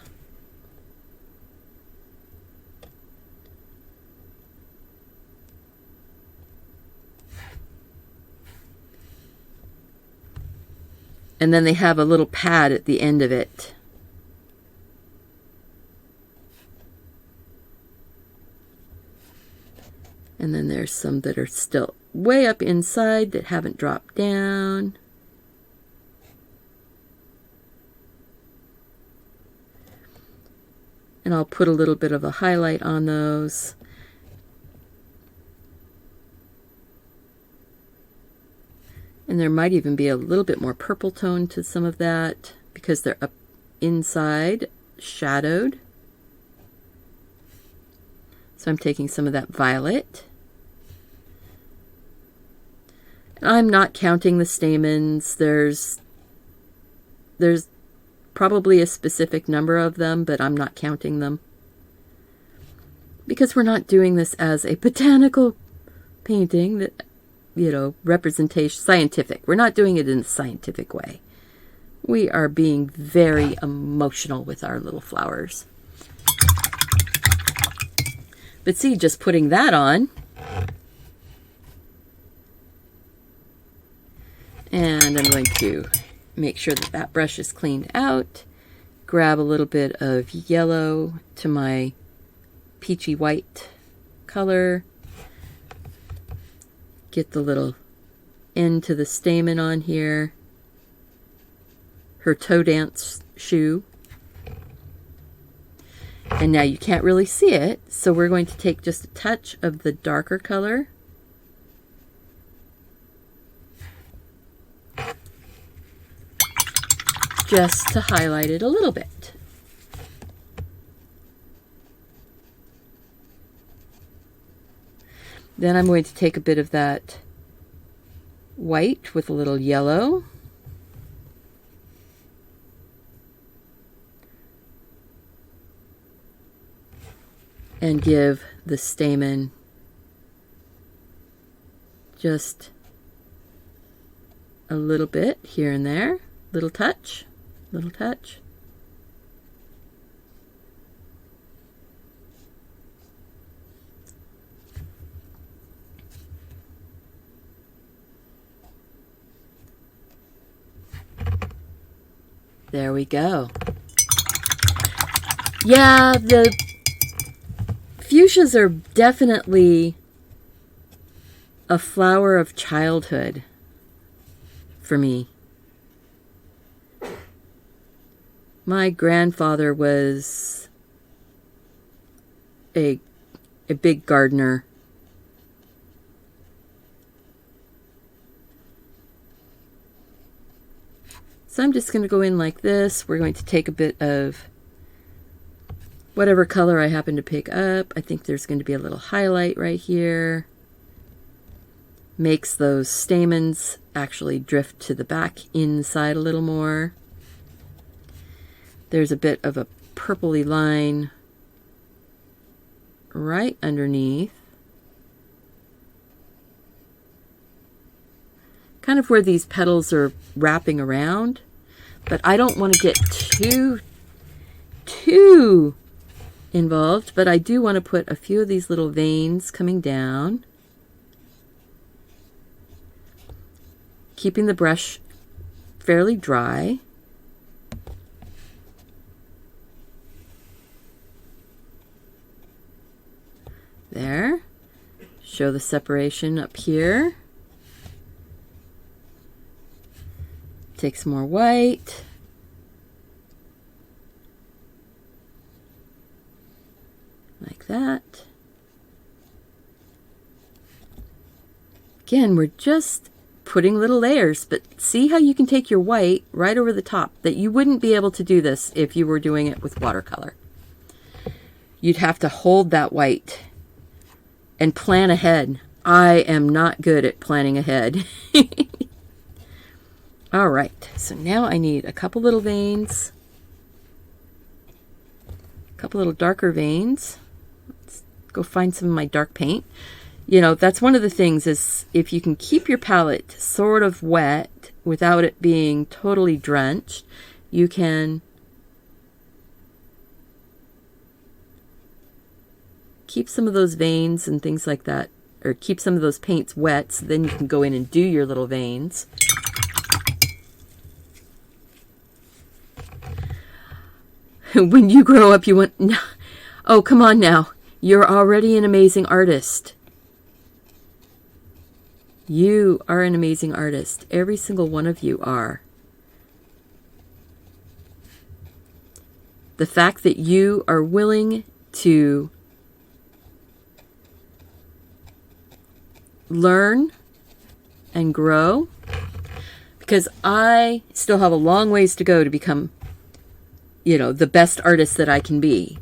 And then they have a little pad at the end of it. And then there's some that are still way up inside that haven't dropped down. And I'll put a little bit of a highlight on those. And there might even be a little bit more purple tone to some of that because they're up inside, shadowed. So I'm taking some of that violet. I'm not counting the stamens. There's probably a specific number of them, but I'm not counting them. Because we're not doing this as a botanical painting that, representation, scientific. We're not doing it in a scientific way. We are being very emotional with our little flowers. But see, just putting that on, and I'm going to make sure that that brush is cleaned out, grab a little bit of yellow to my peachy white color. Get the little end to the stamen on here. Her toe dance shoe. And now you can't really see it, so we're going to take just a touch of the darker color. Just to highlight it a little bit. Then I'm going to take a bit of that white with a little yellow. And give the stamen just a little bit here and there. Little touch, little touch. There we go. Yeah, the fuchsias are definitely a flower of childhood for me. My grandfather was a big gardener. So I'm just going to go in like this. We're going to take a bit of whatever color I happen to pick up. I think there's going to be a little highlight right here. Makes those stamens actually drift to the back inside a little more. There's a bit of a purpley line right underneath. Kind of where these petals are wrapping around. But I don't want to get too involved, but I do want to put a few of these little veins coming down. Keeping the brush fairly dry. There. Show the separation up here. Take some more white. Like that. Again, we're just putting little layers, but see how you can take your white right over the top, that you wouldn't be able to do this if you were doing it with watercolor. You'd have to hold that white and plan ahead. I am not good at planning ahead. All right, so now I need a couple little veins, a couple little darker veins. Let's go find some of my dark paint. You know, that's one of the things is if you can keep your palette sort of wet without it being totally drenched, you can keep some of those veins and things like that, or keep some of those paints wet, so then you can go in and do your little veins. When you grow up, you want... Oh, come on now. You're already an amazing artist. You are an amazing artist. Every single one of you are. The fact that you are willing to learn and grow, because I still have a long ways to go to become, you know, the best artist that I can be.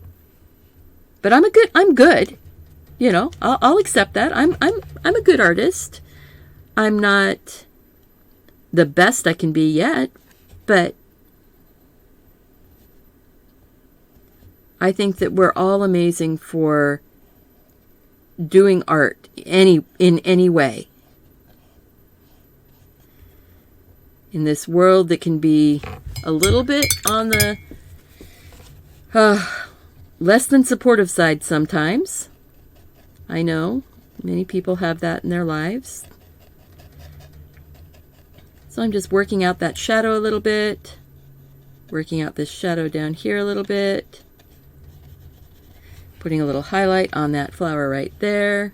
But I'm good. You know, I'll accept that. I'm a good artist. I'm not the best I can be yet, but I think that we're all amazing for doing art in any way. In this world that can be a little bit on the less than supportive side sometimes. I know many people have that in their lives. So I'm just working out that shadow a little bit. Working out this shadow down here a little bit. Putting a little highlight on that flower right there.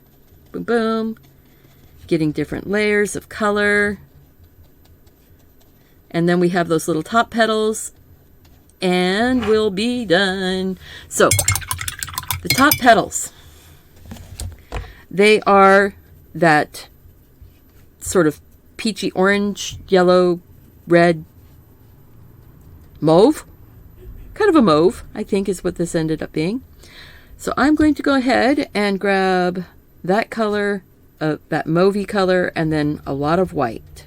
Boom, boom. Getting different layers of color. And then we have those little top petals. And we'll be done. So, the top petals. They are that sort of peachy orange, yellow, red, mauve. Kind of a mauve, I think, is what this ended up being. So I'm going to go ahead and grab that color, that mauvey color, and then a lot of white.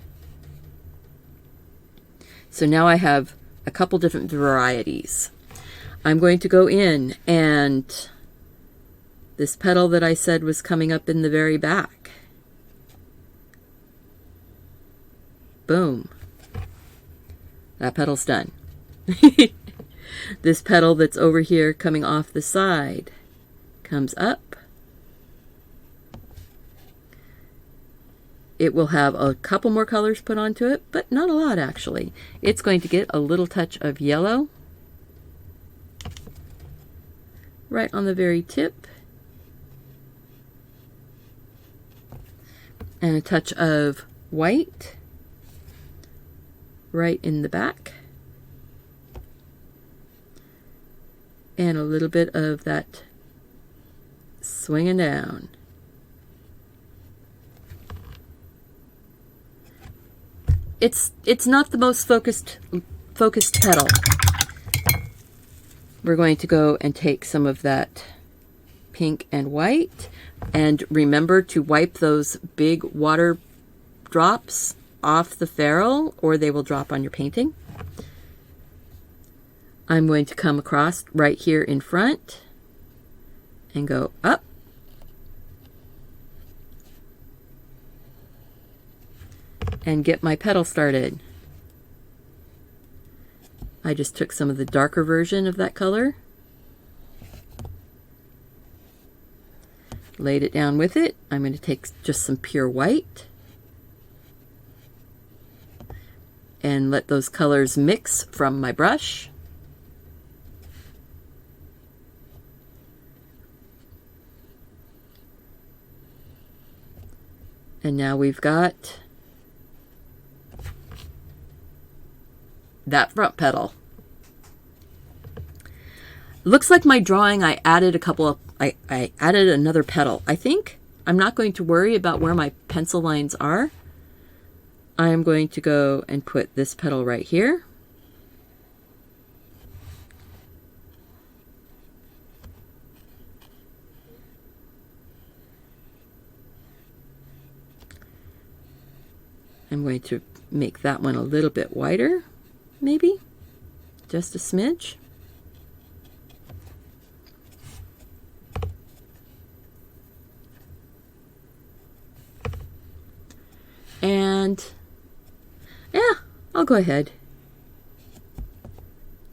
So now I have a couple different varieties. I'm going to go in and this petal that I said was coming up in the very back. Boom. That petal's done. This petal that's over here coming off the side comes up. It will have a couple more colors put onto it, but not a lot actually. It's going to get a little touch of yellow right on the very tip. And a touch of white right in the back. And a little bit of that swinging down. It's not the most focused petal. We're going to go and take some of that pink and white, and remember to wipe those big water drops off the ferrule or they will drop on your painting. I'm going to come across right here in front and go up. And get my petal started. I just took some of the darker version of that color, laid it down with it. I'm going to take just some pure white and let those colors mix from my brush. And now we've got that front petal. Looks like my drawing I added a couple of I added another petal. I think I'm not going to worry about where my pencil lines are. I'm going to go and put this petal right here. I'm going to make that one a little bit wider, maybe just a smidge. And yeah, I'll go ahead.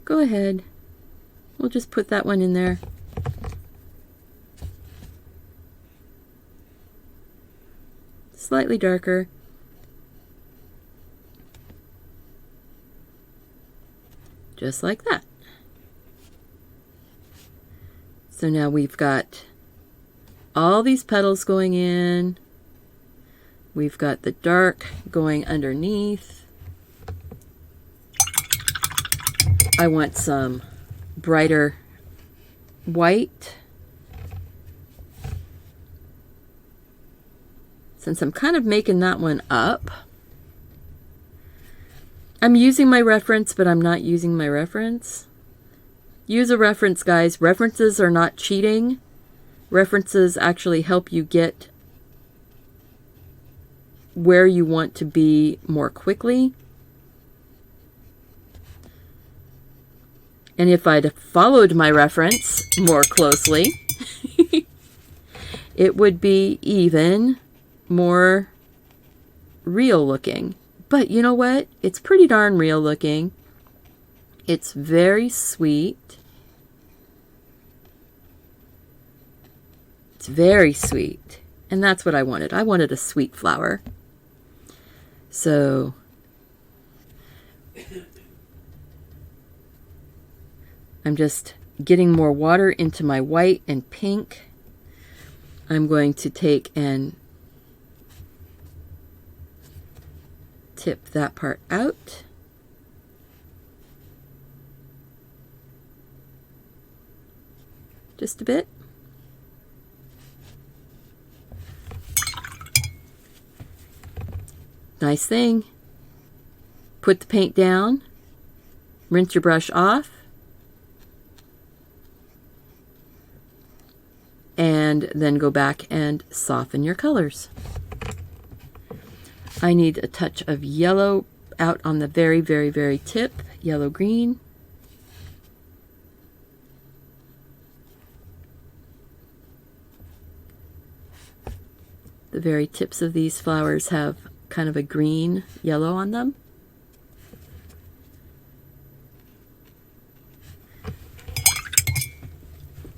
Go ahead. We'll just put that one in there. Slightly darker. Just like that. So now we've got all these petals going in. We've got the dark going underneath. I want some brighter white. Since I'm kind of making that one up, I'm using my reference, but I'm not using my reference. Use a reference, guys. References are not cheating. References actually help you get where you want to be more quickly. And if I'd followed my reference more closely, it would be even more real looking. But you know what? It's pretty darn real looking. It's very sweet. It's very sweet. And that's what I wanted. I wanted a sweet flower. So I'm just getting more water into my white and pink. I'm going to take and tip that part out. Just a bit. Nice thing. Put the paint down, rinse your brush off, and then go back and soften your colors. I need a touch of yellow out on the very, very, very tip, yellow-green. The very tips of these flowers have kind of a green yellow on them.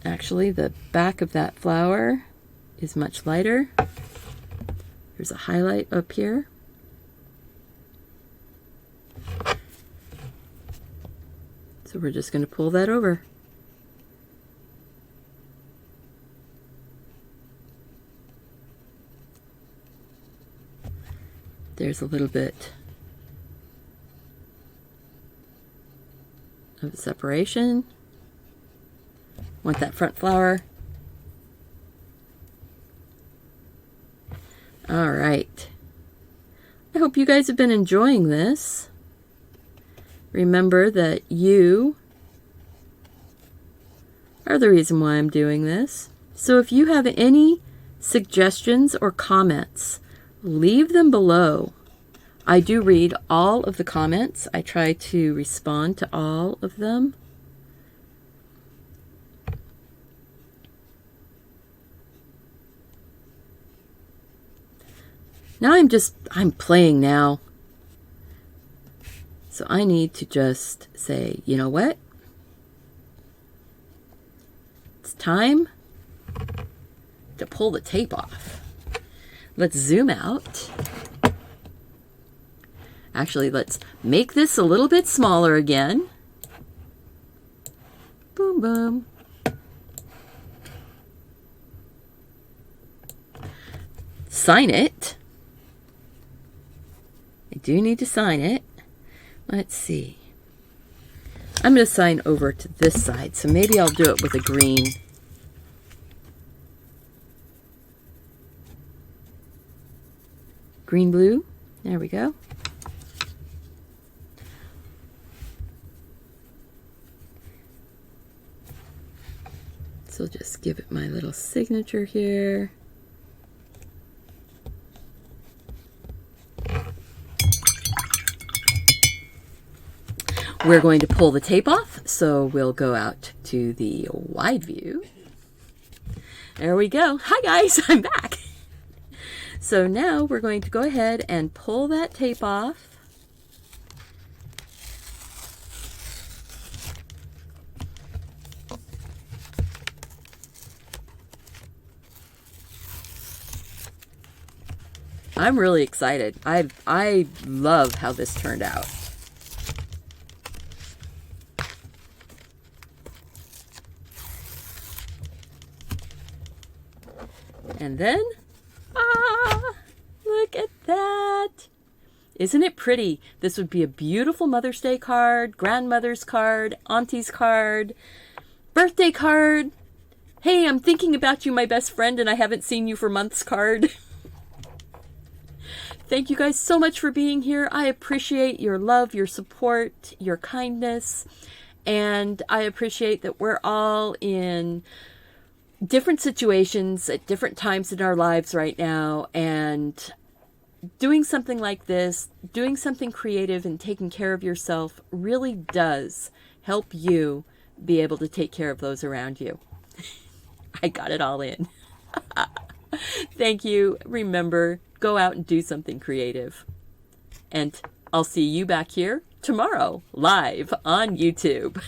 Actually, the back of that flower is much lighter. There's a highlight up here. So we're just going to pull that over. There's a little bit of separation. Want that front flower. All right. I hope you guys have been enjoying this. Remember that you are the reason why I'm doing this. So if you have any suggestions or comments, leave them below. I do read all of the comments. I try to respond to all of them. Now I'm playing now. So I need to just say, you know what? It's time to pull the tape off. Let's zoom out. Actually, let's make this a little bit smaller again. Boom, boom. Sign it. I do need to sign it. Let's see. I'm going to sign over to this side, so maybe I'll do it with a green. Green, blue. There we go. So just give it my little signature here. We're going to pull the tape off, so we'll go out to the wide view. There we go. Hi guys, I'm back. So now we're going to go ahead and pull that tape off. I'm really excited. I love how this turned out. And then, look at that. Isn't it pretty? This would be a beautiful Mother's Day card, grandmother's card, auntie's card, birthday card. Hey, I'm thinking about you, my best friend, and I haven't seen you for months card. Thank you guys so much for being here. I appreciate your love, your support, your kindness, and I appreciate that we're all in different situations at different times in our lives right now, and doing something like this, doing something creative and taking care of yourself really does help you be able to take care of those around you. I got it all in. Thank you. Remember, go out and do something creative. And I'll see you back here tomorrow, live on YouTube.